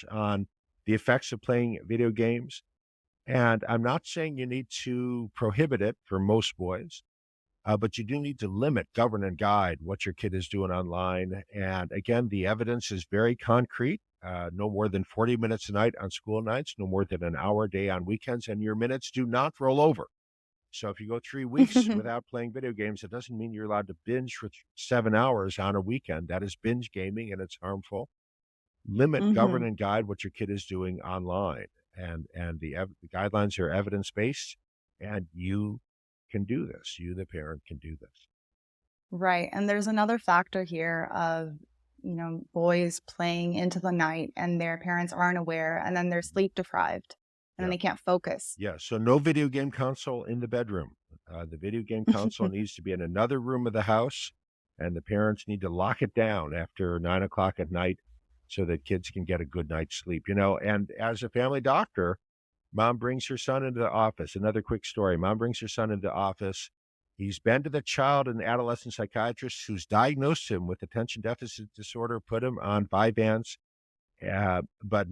Speaker 2: on the effects of playing video games. And I'm not saying you need to prohibit it for most boys, but you do need to limit, govern, and guide what your kid is doing online. And again, the evidence is very concrete. No more than 40 minutes a night on school nights, no more than an hour a day on weekends, and your minutes do not roll over. So if you go 3 weeks without playing video games, it doesn't mean you're allowed to binge for 7 hours on a weekend. That is binge gaming and it's harmful. Limit, govern,
Speaker 1: Hmm.
Speaker 2: and guide what your kid is doing online. And the guidelines are evidence based, and you can do this. You, the parent, can do this.
Speaker 1: Right. And there's another factor here of, boys playing into the night and their parents aren't aware and then they're sleep deprived and then
Speaker 2: Yeah.
Speaker 1: they can't focus.
Speaker 2: Yeah. So no video game console in the bedroom. The video game console needs to be in another room of the house, and the parents need to lock it down after 9 o'clock at night so that kids can get a good night's sleep. And as a family doctor, mom brings her son into the office. Another quick story. Mom brings her son into the office. He's been to the child and adolescent psychiatrist who's diagnosed him with attention deficit disorder, put him on Vyvanse. But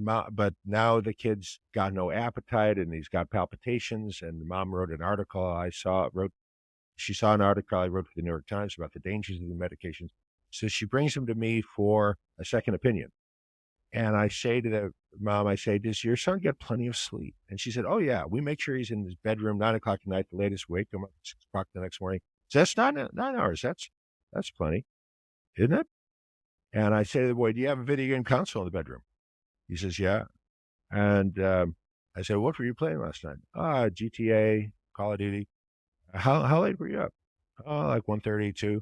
Speaker 2: now the kid's got no appetite and he's got palpitations. And mom wrote an article she saw an article I wrote for the New York Times about the dangers of the medications. So she brings him to me for a second opinion. And I say to the mom, I say, does your son get plenty of sleep? And she said, oh, yeah, we make sure he's in his bedroom 9 o'clock at night, the latest, wake him up at 6 o'clock the next morning. So that's 9 hours. That's plenty, isn't it? And I say to the boy, do you have a video game console in the bedroom? He says, yeah. And I said, what were you playing last night? GTA, Call of Duty. How late were you up? Oh, like 1:32.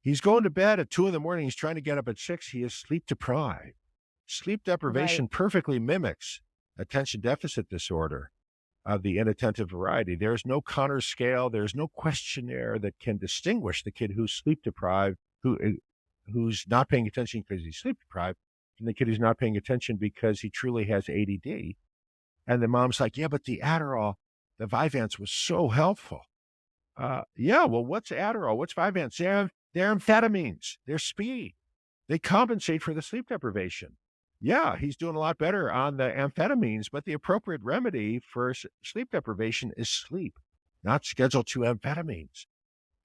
Speaker 2: He's going to bed at 2 in the morning. He's trying to get up at 6. He is sleep deprived. Sleep
Speaker 1: Right.
Speaker 2: deprivation perfectly mimics attention deficit disorder of the inattentive variety. There's no Connor scale. There's no questionnaire that can distinguish the kid who's sleep deprived, who's not paying attention because he's sleep deprived, from the kid who's not paying attention because he truly has ADD. And the mom's like, yeah, but the Adderall, the Vyvanse was so helpful. Yeah, well, what's Adderall? What's Vyvanse? They're amphetamines. They're speed. They compensate for the sleep deprivation. Yeah, he's doing a lot better on the amphetamines, but the appropriate remedy for sleep deprivation is sleep, not Schedule II amphetamines.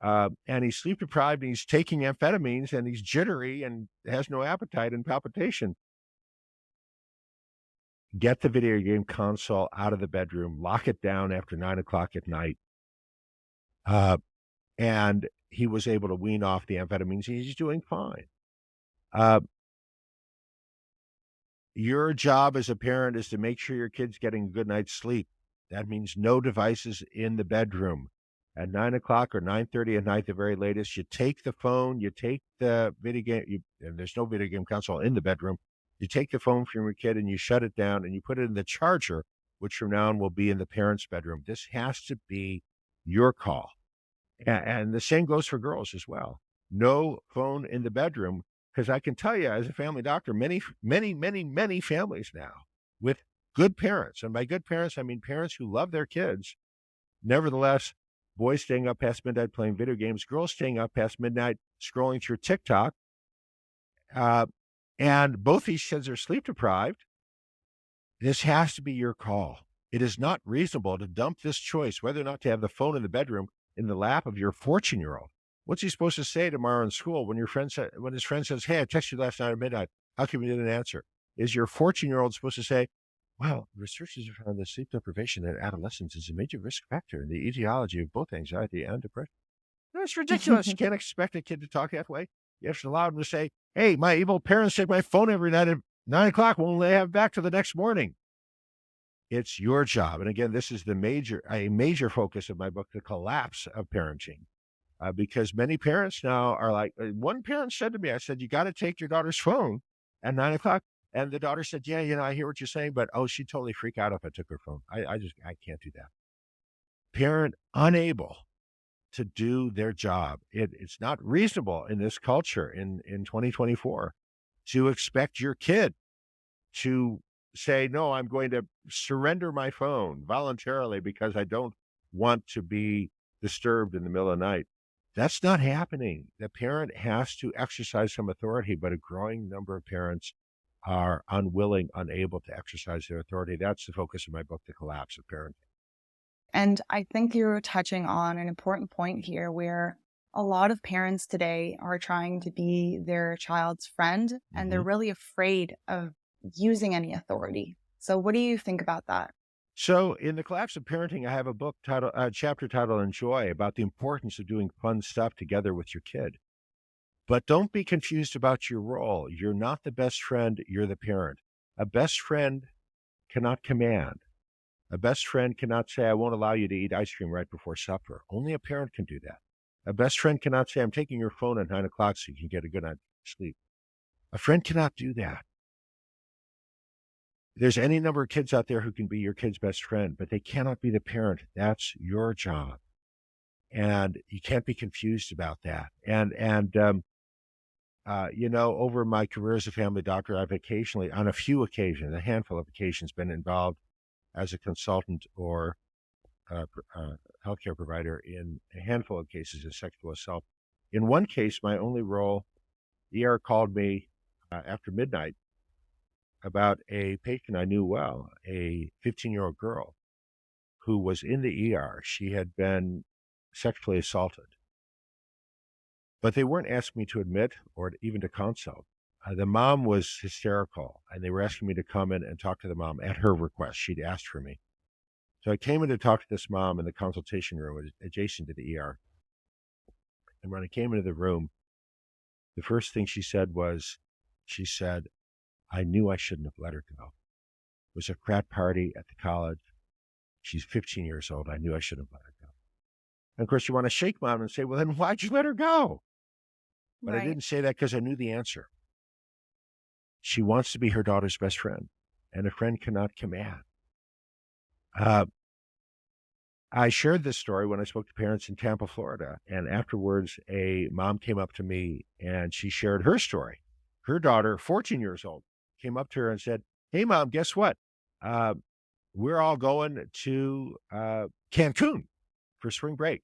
Speaker 2: And he's sleep deprived and he's taking amphetamines and he's jittery and has no appetite and palpitation. Get the video game console out of the bedroom, lock it down after 9 o'clock at night. And he was able to wean off the amphetamines. He's doing fine. Your job as a parent is to make sure your kid's getting a good night's sleep. That means no devices in the bedroom. At 9 o'clock or 9:30 at night, the very latest, you take the phone, you take the video game, and there's no video game console in the bedroom. You take the phone from your kid and you shut it down and you put it in the charger, which from now on will be in the parent's bedroom. This has to be your call. And the same goes for girls as well. No phone in the bedroom, because I can tell you as a family doctor, many families now with good parents, and by good parents, I mean parents who love their kids. Nevertheless, boys staying up past midnight playing video games, girls staying up past midnight scrolling through TikTok. And both these kids are sleep deprived. This has to be your call. It is not reasonable to dump this choice, whether or not to have the phone in the bedroom, in the lap of your 14-year-old. What's he supposed to say tomorrow in school when his friend says, hey, I texted you last night at midnight. How come you didn't answer? Is your 14-year-old supposed to say, well, researchers have found that sleep deprivation in adolescence is a major risk factor in the etiology of both anxiety and depression? That's ridiculous. You can't expect a kid to talk that way. You have to allow them to say, hey, my evil parents take my phone every night at 9 o'clock. Won't they have it back to the next morning? It's your job. And again, this is a major focus of my book, The Collapse of Parenting. Because many parents now are like, one parent said to me, I said, you got to take your daughter's phone at 9 o'clock. And the daughter said, yeah, I hear what you're saying, but she'd totally freak out if I took her phone. I can't do that. Parent unable to do their job. It's not reasonable in this culture in 2024 to expect your kid to say, no, I'm going to surrender my phone voluntarily because I don't want to be disturbed in the middle of the night. That's not happening. The parent has to exercise some authority, but a growing number of parents are unwilling, unable to exercise their authority. That's the focus of my book, The Collapse of Parenting.
Speaker 1: And I think you're touching on an important point here where a lot of parents today are trying to be their child's friend, and they're really afraid of using any authority. So what do you think about that?
Speaker 2: So in The Collapse of Parenting, I have a chapter titled Enjoy, about the importance of doing fun stuff together with your kid. But don't be confused about your role. You're not the best friend, you're the parent. A best friend cannot command. A best friend cannot say, I won't allow you to eat ice cream right before supper. Only a parent can do that. A best friend cannot say, I'm taking your phone at 9 o'clock so you can get a good night's sleep. A friend cannot do that. There's any number of kids out there who can be your kid's best friend, but they cannot be the parent. That's your job. And you can't be confused about that. Over my career as a family doctor, I've occasionally, on a few occasions, a handful of occasions, been involved as a consultant or healthcare provider in a handful of cases of sexual assault. In one case, my only role, ER called me after midnight about a patient I knew well, a 15-year-old girl who was in the ER. She had been sexually assaulted. But they weren't asking me to admit or even to consult. The mom was hysterical, and they were asking me to come in and talk to the mom at her request. She'd asked for me. So I came in to talk to this mom in the consultation room adjacent to the ER. And when I came into the room, the first thing she said, I knew I shouldn't have let her go. It was a frat party at the college. She's 15 years old. I knew I shouldn't have let her go. And of course, you want to shake mom and say, well, then why'd you let her go? But I
Speaker 1: Right.
Speaker 2: didn't say that because I knew the answer. She wants to be her daughter's best friend, and a friend cannot command. Uh, I shared this story when I spoke to parents in Tampa, Florida. And afterwards, a mom came up to me and she shared her story. Her daughter, 14 years old, came up to her and said, "Hey, mom, guess what? Uh, we're all going to Cancun for spring break."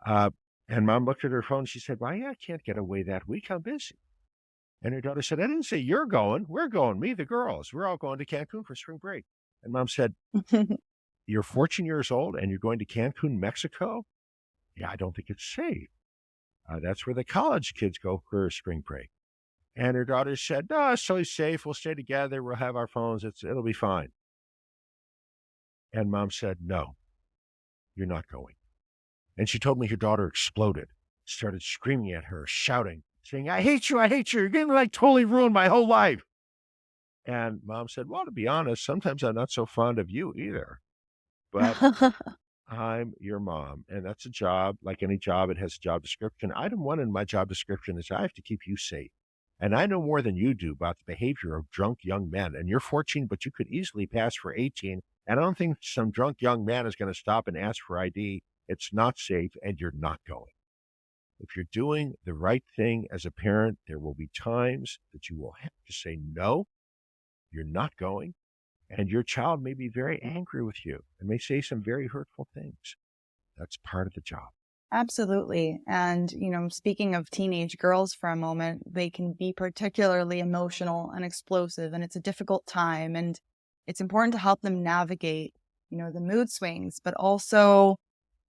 Speaker 2: Uh, and mom looked at her phone. She said, "Why, I can't get away that week. I'm busy." And her daughter said, "I didn't say you're going. We're going, me, the girls. We're all going to Cancun for spring break." And mom said, "You're 14 years old and you're going to Cancun, Mexico? Yeah, I don't think it's safe. That's where the college kids go for spring break." And her daughter said, "No, it's totally safe. We'll stay together. We'll have our phones. It'll be fine." And mom said, "No, you're not going." And she told me her daughter exploded, started screaming at her, shouting, saying, "I hate you. I hate you. You're going to like totally ruin my whole life." And mom said, "Well, to be honest, sometimes I'm not so fond of you either, but I'm your mom, and that's a job. Like any job, it has a job description. Item one in my job description is I have to keep you safe. And I know more than you do about the behavior of drunk young men. And you're 14, but you could easily pass for 18. And I don't think some drunk young man is going to stop and ask for ID. It's not safe, and you're not going. If you're doing the right thing as a parent, there will be times that you will have to say, no, you're not going. And your child may be very angry with you and may say some very hurtful things. That's part of the job.
Speaker 1: Absolutely. And, speaking of teenage girls for a moment, they can be particularly emotional and explosive, and it's a difficult time. And it's important to help them navigate, the mood swings, but also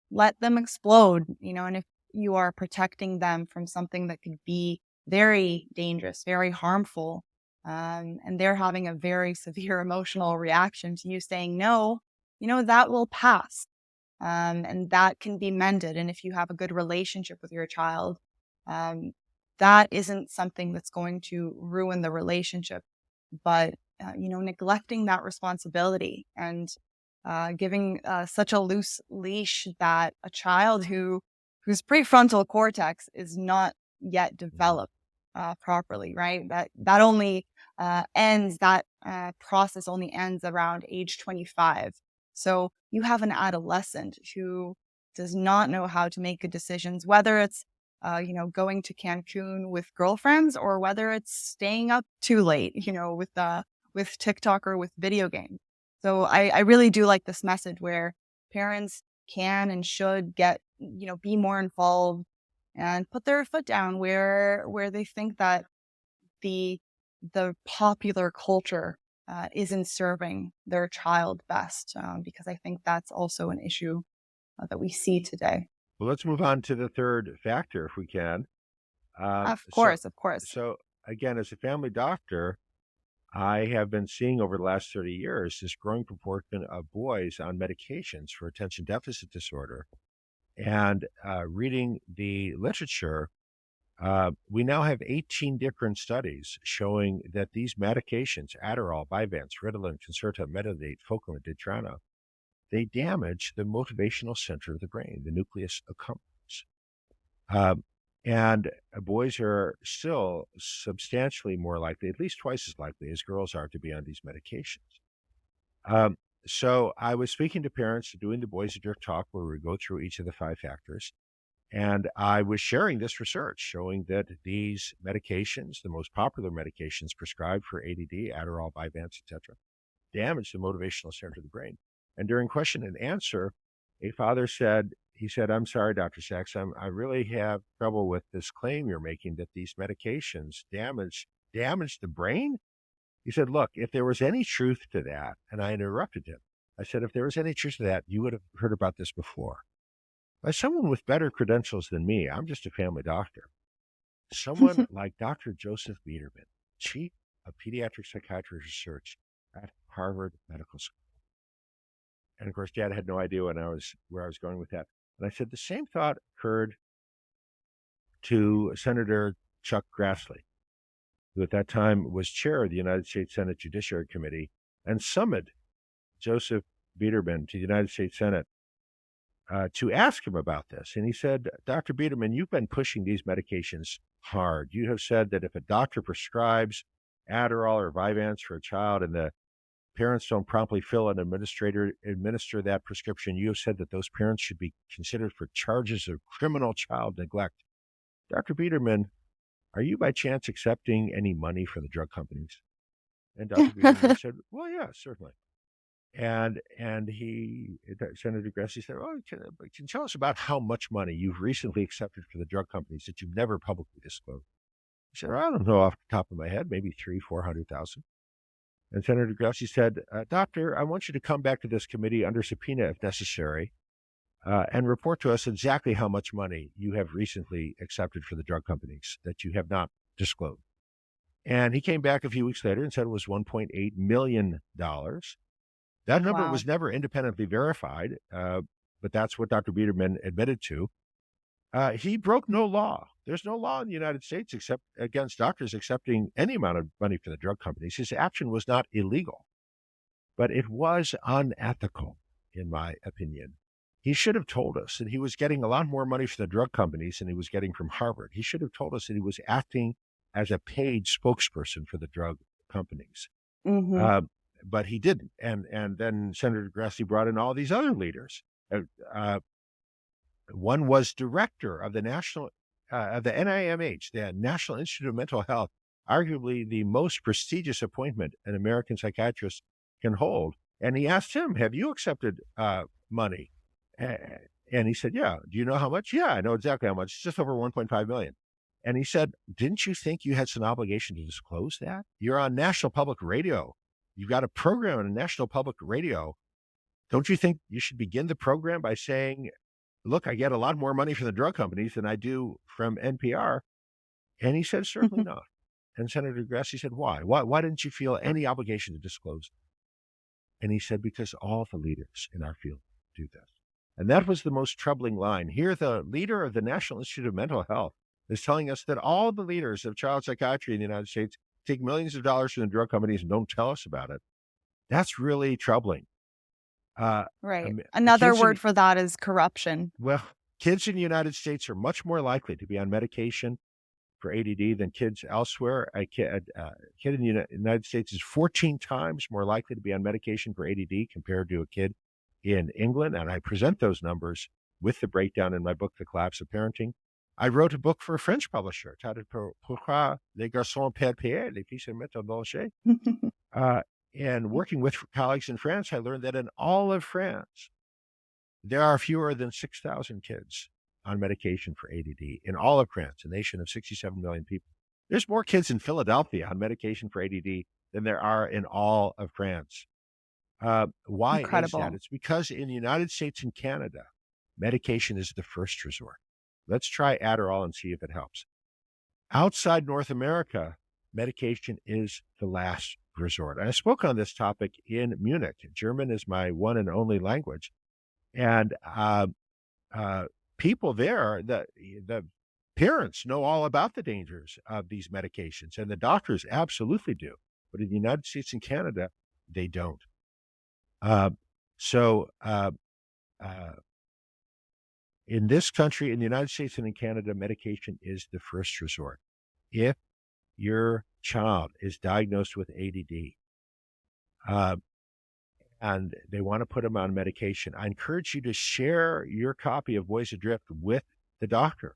Speaker 1: let them explode, and if you are protecting them from something that could be very dangerous, very harmful, and they're having a very severe emotional reaction to you saying no, that will pass. And that can be mended. And if you have a good relationship with your child, um, that isn't something that's going to ruin the relationship. But, neglecting that responsibility and giving such a loose leash that a child whose prefrontal cortex is not yet
Speaker 2: Mhm.
Speaker 1: developed properly, right? That only ends that process only ends around age 25. So you have an adolescent who does not know how to make good decisions, whether it's going to Cancun with girlfriends or whether it's staying up too late, with TikTok or with video games. So I really do like this message where parents can and should be more involved and put their foot down where they think that the the popular culture isn't serving their child best, because I think that's also an issue that we see today.
Speaker 2: Well, let's move on to the third factor if we can. Um,
Speaker 1: Of
Speaker 2: so,
Speaker 1: course, of course.
Speaker 2: so again, as a family doctor, I have been seeing over the last 30 years this growing proportion of boys on medications for attention deficit disorder. And reading the literature, we now have 18 different studies showing that these medications, Adderall, Vyvanse, Ritalin, Concerta, Metadate, Focalin, Ditrano, they damage the motivational center of the brain, the nucleus accumbens. Um, and boys are still substantially more likely, at least twice as likely as girls are, to be on these medications. Um, so I was speaking to parents, doing the Boys Adrift talk where we go through each of the five factors. And I was sharing this research showing that these medications, the most popular medications prescribed for ADD, Adderall, Vyvanse, etc., damage the motivational center of the brain. And during question and answer, a father said, he said, "I'm sorry, Dr. Sachs, I really have trouble with this claim you're making that these medications damage the brain." He said, "Look, if there was any truth to that," and I interrupted him. I said, "If there was any truth to that, you would have heard about this before. By someone with better credentials than me, I'm just a family doctor. Someone like Dr. Joseph Biederman, Chief of Pediatric Psychiatry Research at Harvard Medical School." And of course, Dad had no idea where I was going with that. And I said the same thought occurred to Senator Chuck Grassley, who at that time was chair of the United States Senate Judiciary Committee and summoned Joseph Biederman to the United States Senate to ask him about this. And he said, Dr. Biederman, you've been pushing these medications hard. You have said that if a doctor prescribes Adderall or Vyvanse for a child and the parents don't promptly fill and administer that prescription, you have said that those parents should be considered for charges of criminal child neglect. Dr. Biederman, are you by chance accepting any money from the drug companies? And Dr. Biederman said, well, yeah, certainly. And Senator Grassley said, "Oh, can you tell us about how much money you've recently accepted for the drug companies that you've never publicly disclosed?" He said, "I don't know off the top of my head, maybe 300,000-400,000." And Senator Grassley said, "Doctor, I want you to come back to this committee under subpoena if necessary, and report to us exactly how much money you have recently accepted for the drug companies that you have not disclosed." And he came back a few weeks later and said it was $1.8 million. That number
Speaker 1: Wow.
Speaker 2: was never independently verified, but that's what Dr. Biederman admitted to. He broke no law. There's no law in the United States except against doctors accepting any amount of money from the drug companies. His action was not illegal, but it was unethical, in my opinion. He should have told us that he was getting a lot more money from the drug companies than he was getting from Harvard. He should have told us that he was acting as a paid spokesperson for the drug companies.
Speaker 1: Hmm.
Speaker 2: But he didn't. And then Senator Grassley brought in all these other leaders. One was director of the NIMH, the National Institute of Mental Health, arguably the most prestigious appointment an American psychiatrist can hold. And he asked him, "Have you accepted money?" And he said, "Yeah." "Do you know how much?" "Yeah, I know exactly how much. It's just over 1.5 million. And he said, "Didn't you think you had some obligation to disclose that? You're on national public radio. You've got a program on national public radio. Don't you think you should begin the program by saying, look, I get a lot more money from the drug companies than I do from NPR?" And he said, "Certainly not." And Senator Grassley said, "Why? Why didn't you feel any obligation to disclose?" And he said, "Because all the leaders in our field do this." And that was the most troubling line. Here, the leader of the National Institute of Mental Health is telling us that all the leaders of child psychiatry in the United States take millions of dollars from the drug companies and don't tell us about it. That's really troubling. Uh,
Speaker 1: Right.
Speaker 2: um,
Speaker 1: Another
Speaker 2: kids in
Speaker 1: word for that is corruption.
Speaker 2: well, kids in the United States are much more likely to be on medication for ADD than kids elsewhere. A kid in the United States is 14 times more likely to be on medication for ADD compared to a kid in England. And I present those numbers with the breakdown in my book, The Collapse of Parenting. I wrote a book for a French publisher titled Pourquoi les garçons perdent pied, les filles se mettent en danger. And working with colleagues in France, I learned that in all of France, there are fewer than 6,000 kids on medication for ADD in all of France, a nation of 67 million people. There's more kids in Philadelphia on medication for ADD than there are in all of France. Why is that?
Speaker 1: Incredible.
Speaker 2: It's because in the United States and Canada, medication is the first resort. Let's try Adderall and see if it helps. Outside North America, medication is the last resort. And I spoke on this topic in Munich. German is my one and only language. And people there, the parents know all about the dangers of these medications, and the doctors absolutely do. But in the United States and Canada, they don't. So in this country, in the United States and in Canada, medication is the first resort. If your child is diagnosed with ADD, and they want to put them on medication, I encourage you to share your copy of Boys Adrift with the doctor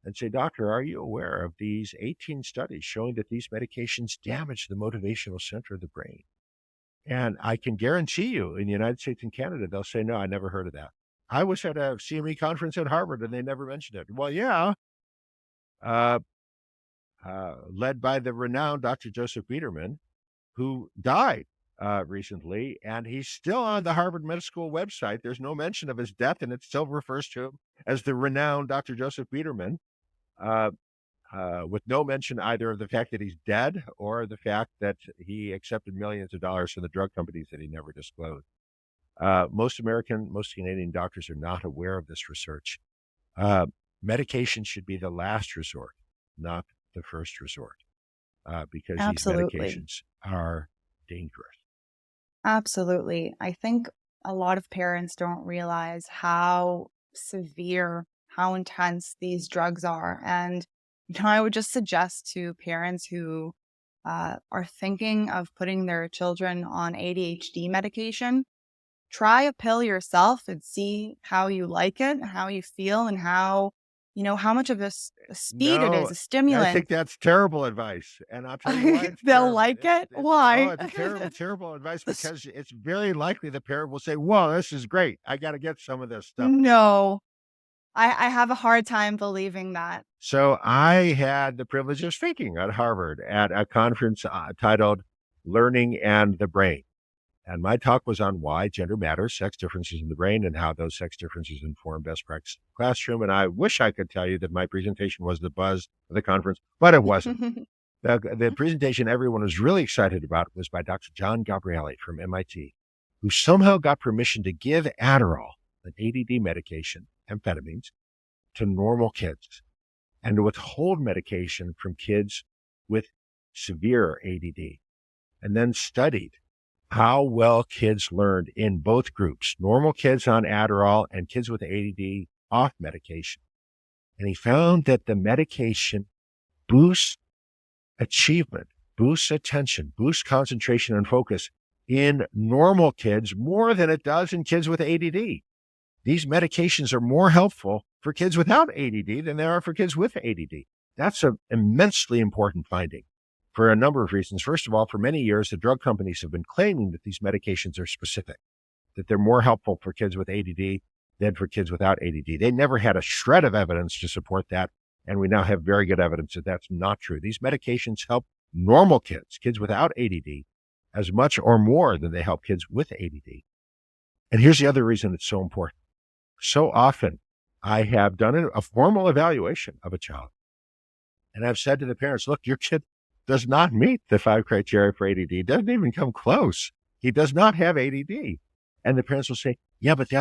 Speaker 2: and say, "Doctor, are you aware of these 18 studies showing that these medications damage the motivational center of the brain?" And I can guarantee you in the United States and Canada, they'll say, "No, I never heard of that. I was at a CME conference at Harvard and they never mentioned it." Well, yeah, uh, led by the renowned Dr. Joseph Biederman, who died recently, and he's still on the Harvard Medical School website. There's no mention of his death, and it still refers to him as the renowned Dr. Joseph Biederman, with no mention either of the fact that he's dead or the fact that he accepted millions of dollars from the drug companies that he never disclosed. Most Canadian doctors are not aware of this research. Medication should be the last resort, not the first resort, because these
Speaker 1: Absolutely.
Speaker 2: medications are dangerous.
Speaker 1: Absolutely. I think a lot of parents don't realize how severe, how intense these drugs are. And, I would just suggest to parents who are thinking of putting their children on ADHD medication, try a pill yourself and see how you like it, how you feel, and how much of a speed it is,
Speaker 2: No,
Speaker 1: a
Speaker 2: I
Speaker 1: stimulant.
Speaker 2: think that's terrible advice, and I'll tell you why it's
Speaker 1: They'll
Speaker 2: terrible.
Speaker 1: like it?
Speaker 2: Oh,
Speaker 1: Why?
Speaker 2: it's terrible, terrible advice because it's very likely the parent will say, "Well, this is great. I got to get some of this stuff."
Speaker 1: No, I have a hard time believing that.
Speaker 2: So I had the privilege of speaking at Harvard at a conference titled "Learning and the Brain." And my talk was on why gender matters, sex differences in the brain, and how those sex differences inform best practice in the classroom. And I wish I could tell you that my presentation was the buzz of the conference, but it wasn't. The presentation everyone was really excited about was by Dr. John Gabrielli from MIT, who somehow got permission to give Adderall, an ADD medication, amphetamines, to normal kids and to withhold medication from kids with severe ADD, and then studied how well kids learned in both groups, normal kids on Adderall and kids with ADD off medication. And he found that the medication boosts achievement, boosts attention, boosts concentration and focus in normal kids more than it does in kids with ADD. These medications are more helpful for kids without ADD than they are for kids with ADD. That's an immensely important finding for a number of reasons. First of all, for many years, the drug companies have been claiming that these medications are specific, that they're more helpful for kids with ADD than for kids without ADD. They never had a shred of evidence to support that, and we now have very good evidence that that's not true. These medications help normal kids, kids without ADD, as much or more than they help kids with ADD. And here's the other reason it's so important. So often, I have done a formal evaluation of a child, and I've said to the parents, look, your kid does not meet the 5 criteria for ADD, doesn't even come close. He does not have ADD. And the parents will say, yeah, but the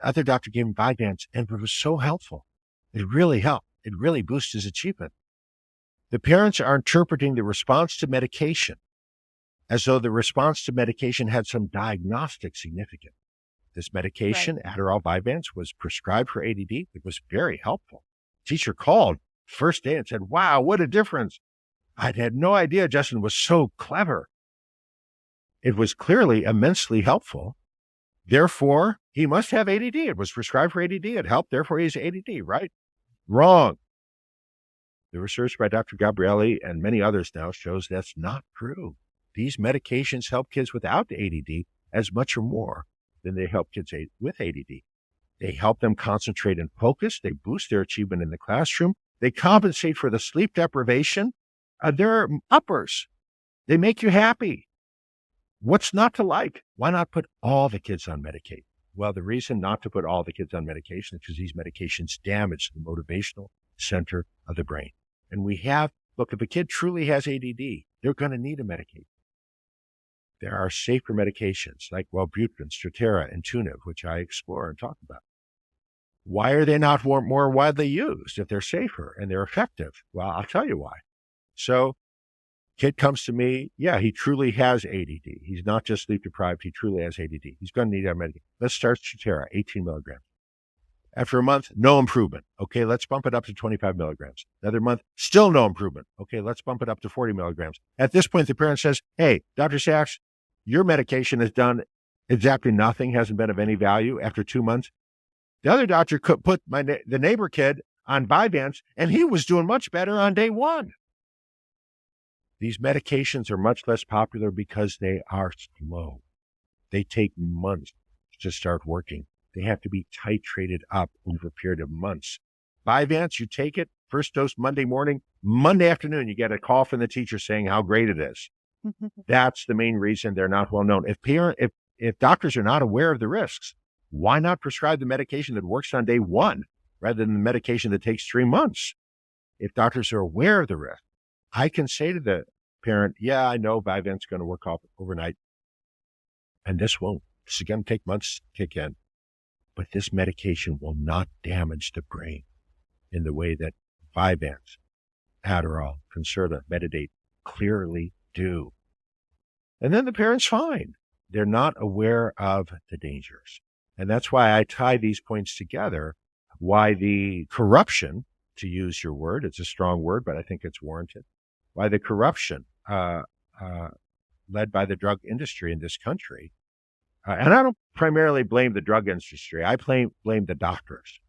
Speaker 2: other doctor gave him Vyvanse, and it was so helpful. It really helped. It really boosted his achievement. The parents are interpreting the response to medication as though the response to medication had some diagnostic significance. This medication,
Speaker 1: Right.
Speaker 2: Adderall Vyvanse, was prescribed for ADD. It was very helpful. Teacher called first day and said, wow, what a difference. I'd had no idea Justin was so clever. It was clearly immensely helpful. Therefore, he must have ADD. It was prescribed for ADD. It helped. Therefore, he's ADD, right? Wrong. The research by Dr. Gabrielli and many others now shows that's not true. These medications help kids without ADD as much or more than they help kids with ADD. They help them concentrate and focus. They boost their achievement in the classroom. They compensate for the sleep deprivation. They're uppers. They make you happy. What's not to like? Why not put all the kids on medication? Well, the reason not to put all the kids on medication is because these medications damage the motivational center of the brain. And look, if a kid truly has ADD, they're going to need a medication. There are safer medications like Wellbutrin, Strattera, and Tuniv, which I explore and talk about. Why are they not more widely used if they're safer and they're effective? Well, I'll tell you why. So, kid comes to me, yeah, he truly has ADD. He's not just sleep deprived, he truly has ADD. He's going to need our medication. Let's start Strattera, 18 milligrams. After a month, no improvement. Okay, let's bump it up to 25 milligrams. Another month, still no improvement. Okay, let's bump it up to 40 milligrams. At this point, the parent says, hey, Dr. Sax, your medication has done exactly nothing, hasn't been of any value after 2 months. The other doctor could put the neighbor kid on Vyvanse, and he was doing much better on day 1. These medications are much less popular because they are slow. They take months to start working. They have to be titrated up over a period of months. Vyvanse, you take it, first dose Monday morning, Monday afternoon, you get a call from the teacher saying how great it is. That's the main reason they're not well known. If doctors are not aware of the risks, why not prescribe the medication that works on day 1 rather than the medication that takes 3 months? If doctors are aware of the risk, I can say to the parent, yeah, I know Vyvanse is going to work off overnight, and this won't. This is going to take months to kick in. But this medication will not damage the brain in the way that Vyvanse, Adderall, Concerta, Metadate clearly do. And then the parent's fine. they're not aware of the dangers. And that's why I tie these points together, why the corruption, to use your word, it's a strong word, but I think it's warranted, why the corruption uh, led by the drug industry in this country, and I don't primarily blame the drug industry, I blame the doctors.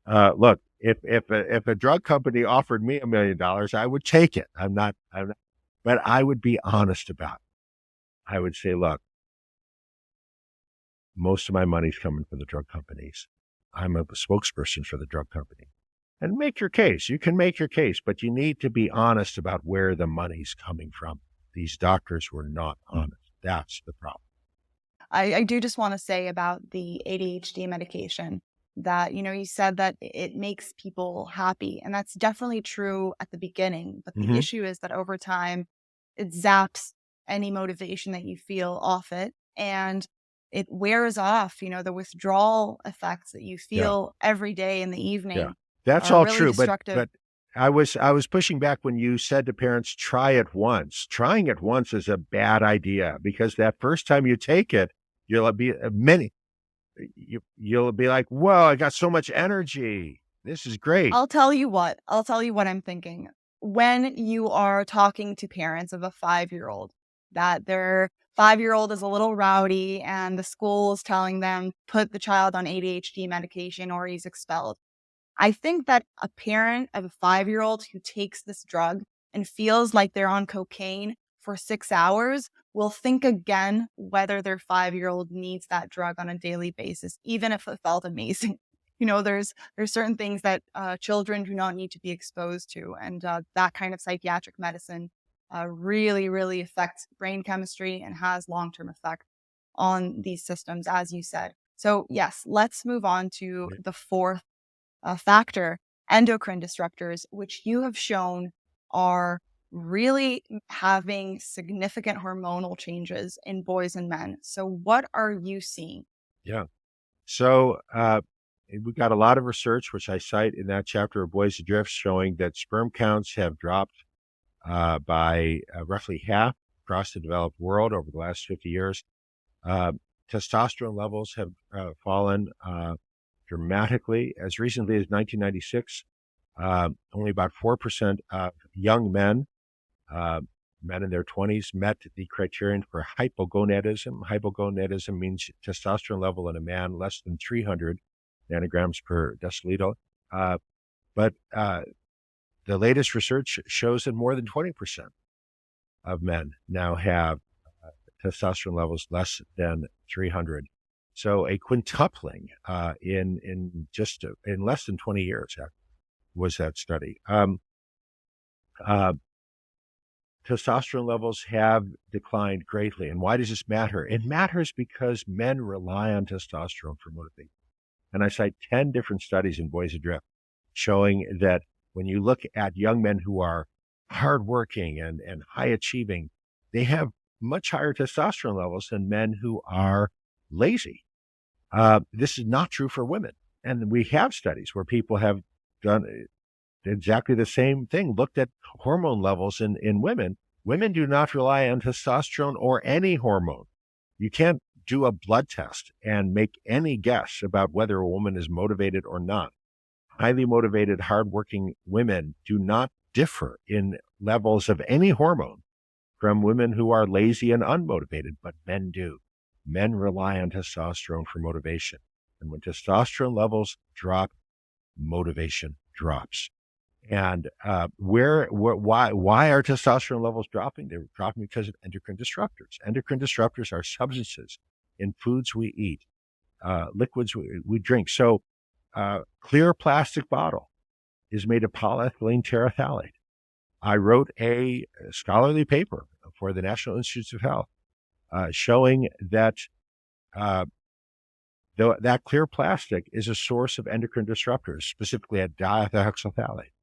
Speaker 2: Look, if a drug company offered me $1 million, I would take it. I'm not, but I would be honest about it. I would say, look, most of my money's coming from the drug companies. I'm a spokesperson for the drug company. And make your case. You can make your case, but you need to be honest about where the money's coming from. These doctors were not honest. That's the problem.
Speaker 1: I do just want to say about the ADHD medication that, you said that it makes people happy. And that's definitely true at the beginning. But the issue is that over time, it zaps any motivation that you feel off it. And it wears off, the withdrawal effects that you feel every day in the evening.
Speaker 2: That's
Speaker 1: are
Speaker 2: all
Speaker 1: really
Speaker 2: true.
Speaker 1: destructive.
Speaker 2: But I was pushing back when you said to parents, try it once. Trying it once is a bad idea, because that first time you take it, you'll be you'll be like, whoa, I got so much energy. This is great.
Speaker 1: I'll tell you what I'm thinking. When you are talking to parents of a 5-year-old, that their 5-year-old is a little rowdy and the school is telling them, put the child on ADHD medication or he's expelled. I think that a parent of a 5-year-old who takes this drug and feels like they're on cocaine for 6 hours will think again whether their 5-year-old needs that drug on a daily basis, even if it felt amazing. There's certain things that children do not need to be exposed to. And that kind of psychiatric medicine really, really affects brain chemistry and has long-term effect on these systems, as you said. So yes, let's move on to the fourth factor, endocrine disruptors, which you have shown are really having significant hormonal changes in boys and men. So what are you seeing?
Speaker 2: Yeah. So we've got a lot of research, which I cite in that chapter of Boys Adrift, showing that sperm counts have dropped by roughly half across the developed world over the last 50 years. Testosterone levels have fallen dramatically. As recently as 1996, only about 4% of young men, men in their 20s, met the criterion for hypogonadism. Hypogonadism means testosterone level in a man less than 300 nanograms per deciliter. But the latest research shows that more than 20% of men now have testosterone levels less than 300. So a quintupling in less than 20 years was that study. Testosterone levels have declined greatly. And why does this matter? It matters because men rely on testosterone for motivation. And I cite 10 different studies in Boys Adrift showing that when you look at young men who are hardworking and high achieving, they have much higher testosterone levels than men who are lazy. This is not true for women. And we have studies where people have done exactly the same thing, looked at hormone levels in women. Women do not rely on testosterone or any hormone. You can't do a blood test and make any guess about whether a woman is motivated or not. Highly motivated, hardworking women do not differ in levels of any hormone from women who are lazy and unmotivated, but men do. Men rely on testosterone for motivation. And when testosterone levels drop, motivation drops. And why are testosterone levels dropping? They're dropping because of endocrine disruptors. Endocrine disruptors are substances in foods we eat, liquids we drink. So clear plastic bottle is made of polyethylene terephthalate. I wrote a scholarly paper for the National Institutes of Health showing that that clear plastic is a source of endocrine disruptors, specifically a diethylhexylphthalate,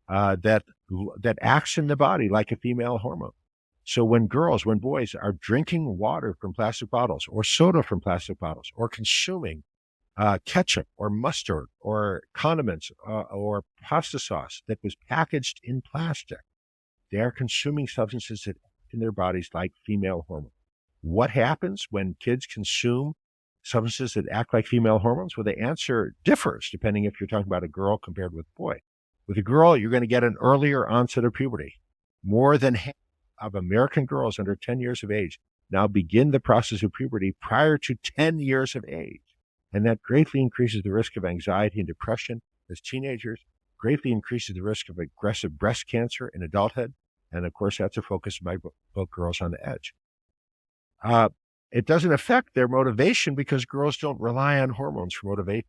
Speaker 2: that acts in the body like a female hormone. So when boys are drinking water from plastic bottles or soda from plastic bottles or consuming ketchup or mustard or condiments or pasta sauce that was packaged in plastic, they are consuming substances that act in their bodies like female hormones. what happens when kids consume substances that act like female hormones? Well, the answer differs depending if you're talking about a girl compared with a boy. With a girl, you're going to get an earlier onset of puberty. More than half of American girls under 10 years of age now begin the process of puberty prior to 10 years of age. And that greatly increases the risk of anxiety and depression as teenagers, greatly increases the risk of aggressive breast cancer in adulthood. And of course, that's a focus of my book, Girls on the Edge. It doesn't affect their motivation because girls don't rely on hormones for motivation.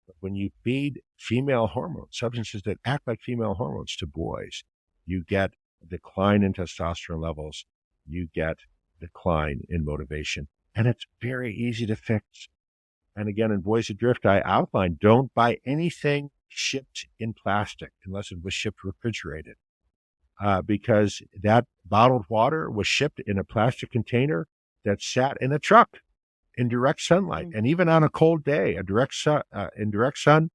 Speaker 2: But when you feed female hormones, substances that act like female hormones to boys, you get a decline in testosterone levels, you get decline in motivation, and it's very easy to fix. And again, in Boys Adrift, I outlined, don't buy anything shipped in plastic unless it was shipped refrigerated, because that bottled water was shipped in a plastic container that sat in a truck in direct sunlight. And even on a cold day, in direct sun,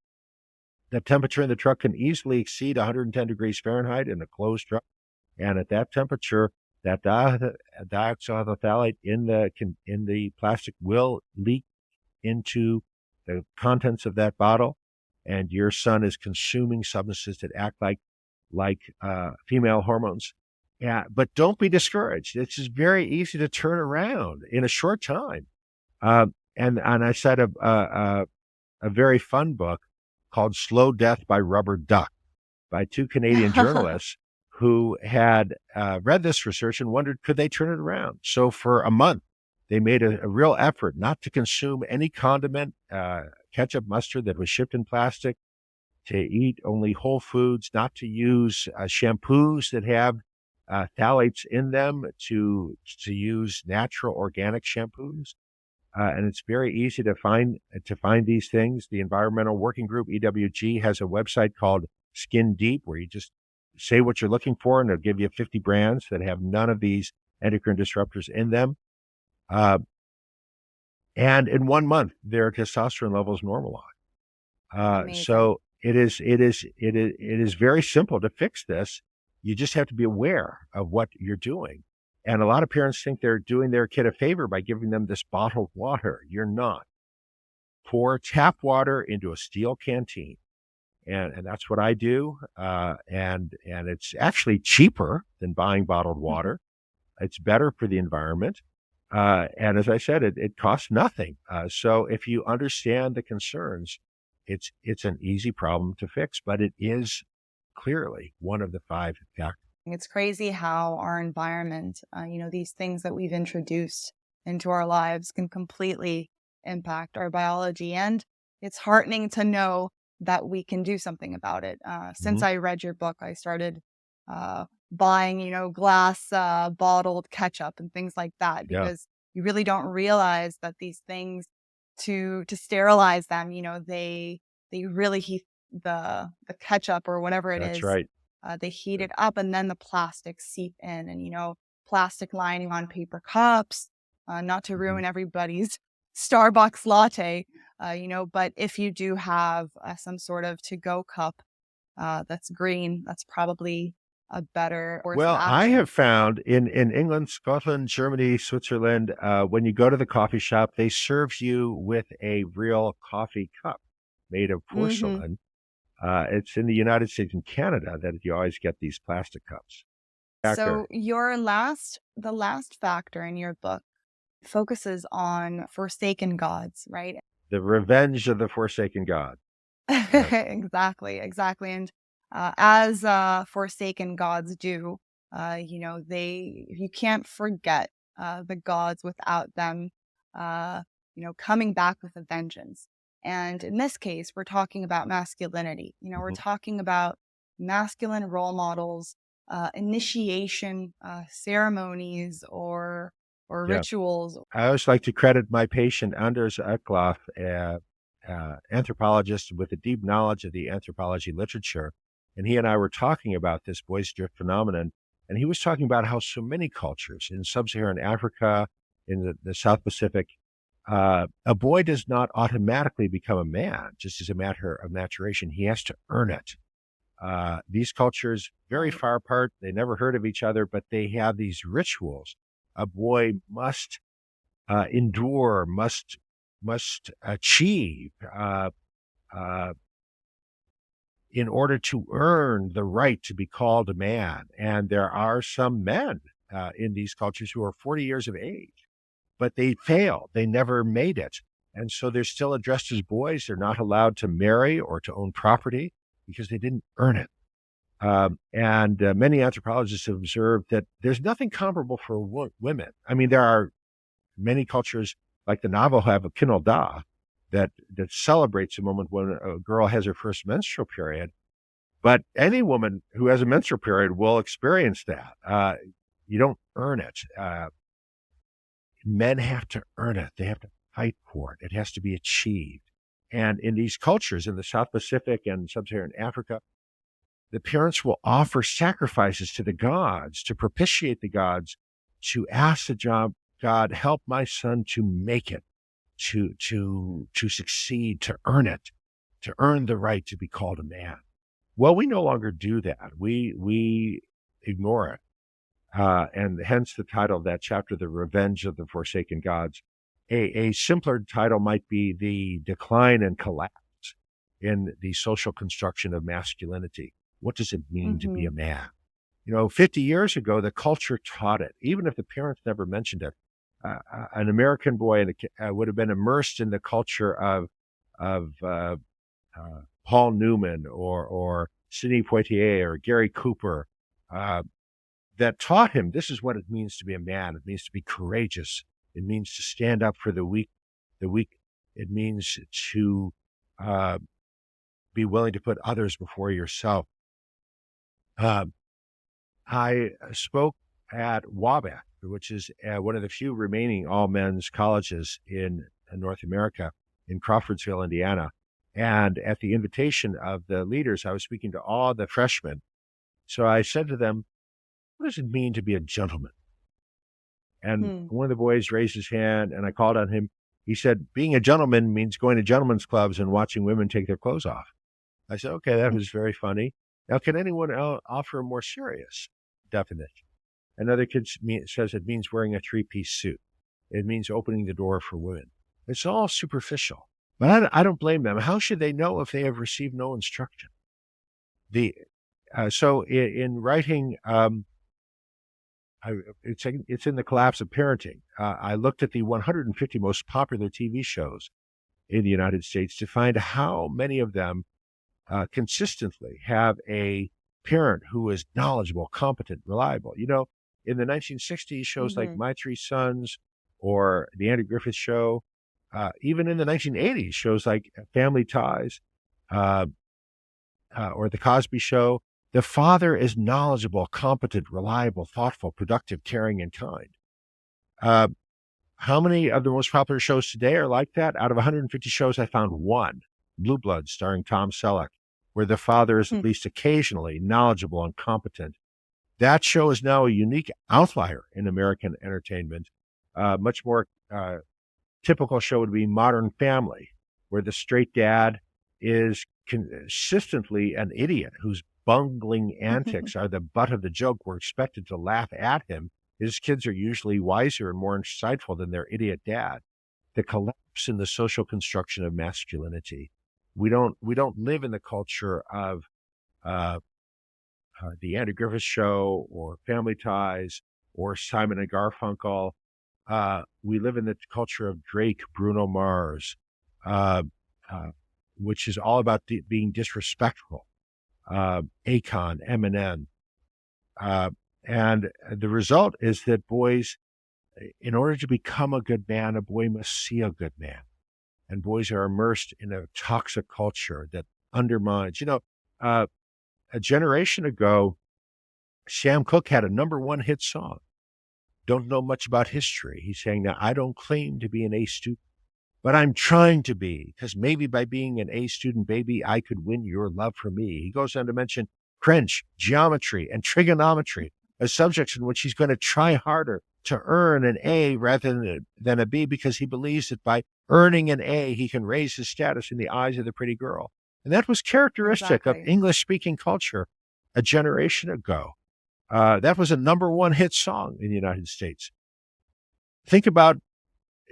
Speaker 2: the temperature in the truck can easily exceed 110 degrees Fahrenheit in a closed truck. And at that temperature, that dioxyethyl in the plastic will leak into the contents of that bottle, and your son is consuming substances that act like female hormones. Yeah, but don't be discouraged. It's just very easy to turn around in a short time. And I said a very fun book called Slow Death by Rubber Duck by two Canadian journalists who had read this research and wondered, could they turn it around? So for a month, they made a real effort not to consume any condiment, ketchup, mustard that was shipped in plastic, to eat only whole foods, not to use shampoos that have phthalates in them, to use natural organic shampoos. And it's very easy to find these things. The Environmental Working Group, EWG, has a website called Skin Deep, where you just say what you're looking for, and they'll give you 50 brands that have none of these endocrine disruptors in them. And in 1 month, their testosterone levels normalize. So it is very simple to fix this. You just have to be aware of what you're doing. And a lot of parents think they're doing their kid a favor by giving them this bottled water. You're not. Pour tap water into a steel canteen. And that's what I do. And it's actually cheaper than buying bottled water. It's better for the environment. And as I said, it costs nothing. So if you understand the concerns, it's an easy problem to fix, but it is clearly one of the 5 factors.
Speaker 1: It's crazy how our environment, these things that we've introduced into our lives can completely impact our biology. And it's heartening to know that we can do something about it. Since I read your book, I started buying, glass bottled ketchup and things like that, because you really don't realize that these things, to sterilize them, they really heat the ketchup or whatever it is.
Speaker 2: That's right.
Speaker 1: They heat it up, and then the plastics seep in, and plastic lining on paper cups, not to ruin everybody's Starbucks latte, but if you do have some sort of to-go cup that's green, that's probably a better course of action.
Speaker 2: I have found in England, Scotland, Germany, Switzerland, when you go to the coffee shop, they serve you with a real coffee cup made of porcelain. It's in the United States and Canada that you always get these plastic cups.
Speaker 1: So the last factor in your book focuses on forsaken gods, right?
Speaker 2: The revenge of the forsaken god.
Speaker 1: Exactly. And as forsaken gods do, you can't forget the gods without them, coming back with a vengeance. And in this case, we're talking about masculinity. We're talking about masculine role models, initiation ceremonies or rituals.
Speaker 2: I always like to credit my patient Anders Eklof, anthropologist with a deep knowledge of the anthropology literature. And he and I were talking about this Boys Adrift phenomenon. And he was talking about how so many cultures in sub-Saharan Africa, in the South Pacific, a boy does not automatically become a man just as a matter of maturation. He has to earn it. These cultures, very far apart, they never heard of each other, but they have these rituals. A boy must endure, must achieve in order to earn the right to be called a man. And there are some men in these cultures who are 40 years of age, but they failed. They never made it. And so they're still addressed as boys. They're not allowed to marry or to own property because they didn't earn it. And many anthropologists have observed that there's nothing comparable for women. I mean, there are many cultures like the Navajo have a kinolda that celebrates the moment when a girl has her first menstrual period. But any woman who has a menstrual period will experience that. You don't earn it. Men have to earn it. They have to fight for it. It has to be achieved. And in these cultures, in the South Pacific and Sub-Saharan Africa, the parents will offer sacrifices to the gods, to propitiate the gods, to ask the God, help my son to make it, to succeed, to earn it, to earn the right to be called a man. Well, we no longer do that. We ignore it. And hence the title of that chapter, The Revenge of the Forsaken Gods. A simpler title might be The Decline and Collapse in the Social Construction of Masculinity. What does it mean to be a man? 50 years ago, the culture taught it, even if the parents never mentioned it. An American boy would have been immersed in the culture of Paul Newman or Sidney Poitier or Gary Cooper, that taught him this is what it means to be a man. It means to be courageous. It means to stand up for the weak. It means to be willing to put others before yourself. I spoke at Wabash, which is one of the few remaining all-men's colleges in North America, in Crawfordsville, Indiana. And at the invitation of the leaders, I was speaking to all the freshmen. So I said to them, what does it mean to be a gentleman? And one of the boys raised his hand, and I called on him. He said, being a gentleman means going to gentlemen's clubs and watching women take their clothes off. I said, okay, that was very funny. Now, can anyone offer a more serious definition? Another kid says it means wearing a three-piece suit. It means opening the door for women. It's all superficial. But I don't blame them. How should they know if they have received no instruction? So in writing, it's in The Collapse of Parenting. I looked at the 150 most popular TV shows in the United States to find how many of them consistently have a parent who is knowledgeable, competent, reliable. In the 1960s, shows like My Three Sons or The Andy Griffith Show, even in the 1980s, shows like Family Ties or The Cosby Show, the father is knowledgeable, competent, reliable, thoughtful, productive, caring, and kind. How many of the most popular shows today are like that? Out of 150 shows, I found one, Blue Bloods, starring Tom Selleck, where the father is at least occasionally knowledgeable and competent. That show is now a unique outlier in American entertainment. Much more typical show would be Modern Family, where the straight dad is consistently an idiot whose bungling antics are the butt of the joke. We're expected to laugh at him. His kids are usually wiser and more insightful than their idiot dad. The collapse in the social construction of masculinity. We don't live in the culture of the Andy Griffith Show or Family Ties or Simon and Garfunkel. We live in the culture of Drake, Bruno Mars, which is all about being disrespectful. Akon, Eminem. And the result is that boys, in order to become a good man, a boy must see a good man. And boys are immersed in a toxic culture that undermines. A generation ago, Sam Cooke had a #1 hit song. Don't know much about history. He's saying, now, I don't claim to be an A student, but I'm trying to be, because maybe by being an A student, baby, I could win your love for me. He goes on to mention French, geometry, and trigonometry as subjects in which he's going to try harder to earn an A rather than a B, because he believes that by earning an A, he can raise his status in the eyes of the pretty girl. And that was characteristic of English-speaking culture a generation ago. That was a #1 hit song in the United States. Think about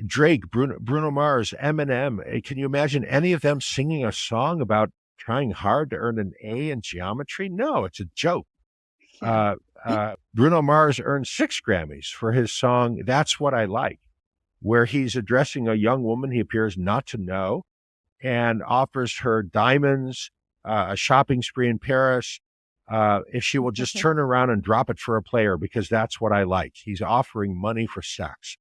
Speaker 2: Drake, Bruno Mars, Eminem. Can you imagine any of them singing a song about trying hard to earn an A in geometry? No, it's a joke.
Speaker 1: Yeah.
Speaker 2: Bruno Mars earned 6 Grammys for his song "That's What I Like," where he's addressing a young woman he appears not to know and offers her diamonds, a shopping spree in Paris, if she will just turn around and drop it for a player because that's what I like. He's offering money for sex.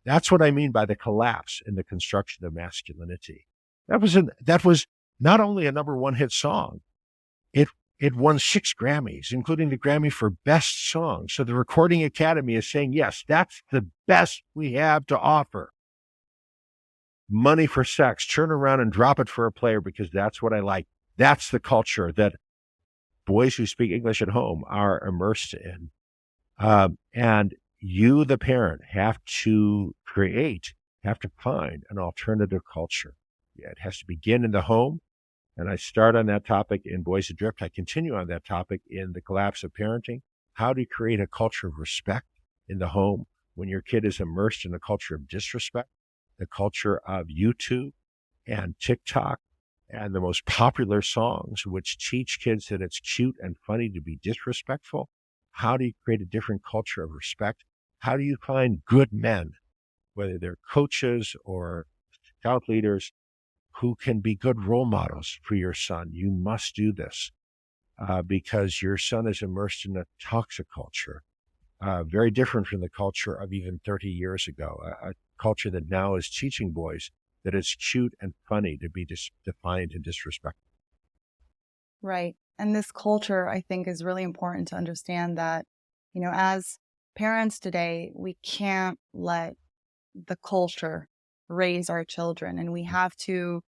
Speaker 2: That's what I mean by the collapse in the construction of masculinity. That was not only a number one hit song, it it won 6 Grammys, including the Grammy for Best Song. So the Recording Academy is saying, yes, that's the best we have to offer. Money for sex, turn around and drop it for a player because that's what I like. That's the culture that boys who speak English at home are immersed in. And you, the parent, have to find an alternative culture. Yeah, it has to begin in the home. And I start on that topic in Boys Adrift. I continue on that topic in The Collapse of Parenting. How do you create a culture of respect in the home when your kid is immersed in a culture of disrespect, the culture of YouTube and TikTok and the most popular songs, which teach kids that it's cute and funny to be disrespectful? How do you create a different culture of respect? How do you find good men, whether they're coaches or scout leaders, who can be good role models for your son? You must do this because your son is immersed in a toxic culture, very different from the culture of even 30 years ago, a culture that now is teaching boys that it's cute and funny to be defiant and disrespectful.
Speaker 1: Right. And this culture, I think, is really important to understand that, as parents today, we can't let the culture raise our children, and we have to,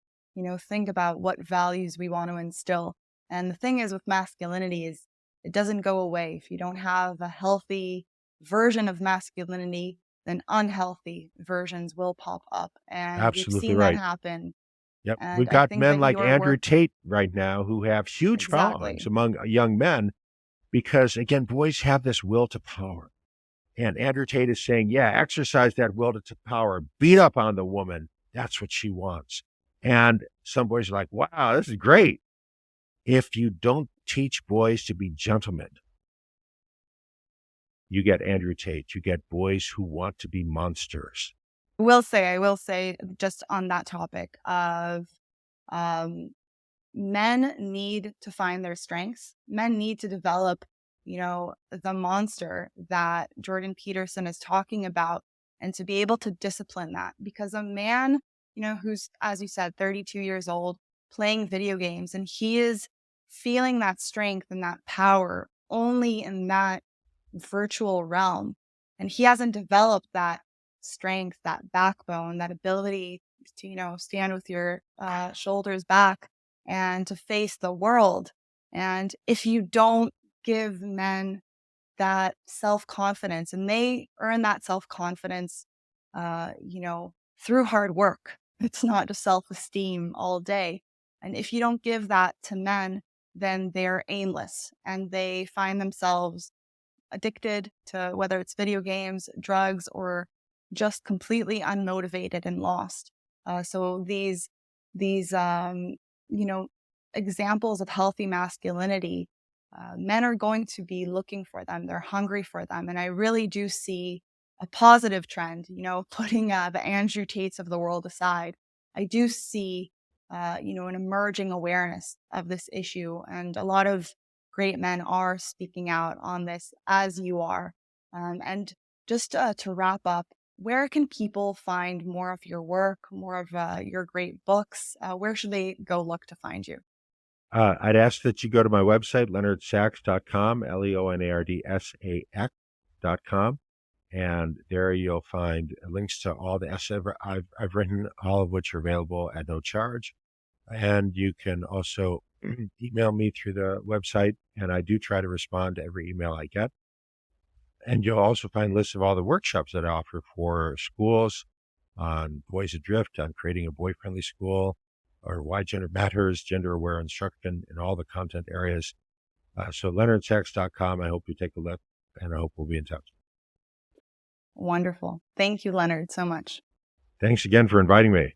Speaker 1: think about what values we want to instill. And the thing is with masculinity is it doesn't go away. If you don't have a healthy version of masculinity, then unhealthy versions will pop up. And we've
Speaker 2: Absolutely
Speaker 1: seen that
Speaker 2: right.
Speaker 1: happen.
Speaker 2: Yep. We've
Speaker 1: And I
Speaker 2: got
Speaker 1: think
Speaker 2: men
Speaker 1: that
Speaker 2: like
Speaker 1: your
Speaker 2: Andrew
Speaker 1: work,
Speaker 2: Tate right now who have huge followings
Speaker 1: exactly.
Speaker 2: among young men because, again, boys have this will to power. And Andrew Tate is saying, yeah, exercise that will to power, beat up on the woman. That's what she wants. And some boys are like, wow, this is great. If you don't teach boys to be gentlemen, you get Andrew Tate. You get boys who want to be monsters.
Speaker 1: I will say, just on that topic of um, men need to find their strengths. Men need to develop, the monster that Jordan Peterson is talking about, and to be able to discipline that. Because a man, who's, as you said, 32 years old, playing video games, and he is feeling that strength and that power only in that virtual realm. And he hasn't developed that strength, that backbone, that ability to, stand with your shoulders back and to face the world. And if you don't give men that self-confidence, and they earn that self-confidence, through hard work, it's not just self-esteem all day. And if you don't give that to men, then they're aimless and they find themselves addicted to whether it's video games, drugs, or just completely unmotivated and lost. So these examples of healthy masculinity, men are going to be looking for them. They're hungry for them, and I really do see a positive trend. Putting the Andrew Tates of the world aside, I do see an emerging awareness of this issue, and a lot of great men are speaking out on this, as you are. And just to wrap up, where can people find more of your work, more of your great books? Where should they go look to find you?
Speaker 2: I'd ask that you go to my website, leonardsax.com, leonardsax.com. And there you'll find links to all the essays I've written, all of which are available at no charge. And you can also email me through the website, and I do try to respond to every email I get. And you'll also find lists of all the workshops that I offer for schools on Boys Adrift, on creating a boy-friendly school, or why gender matters, gender-aware instruction in all the content areas. So leonardsax.com. I hope you take a look, and I hope we'll be in touch.
Speaker 1: Wonderful. Thank you, Leonard, so much.
Speaker 2: Thanks again for inviting me.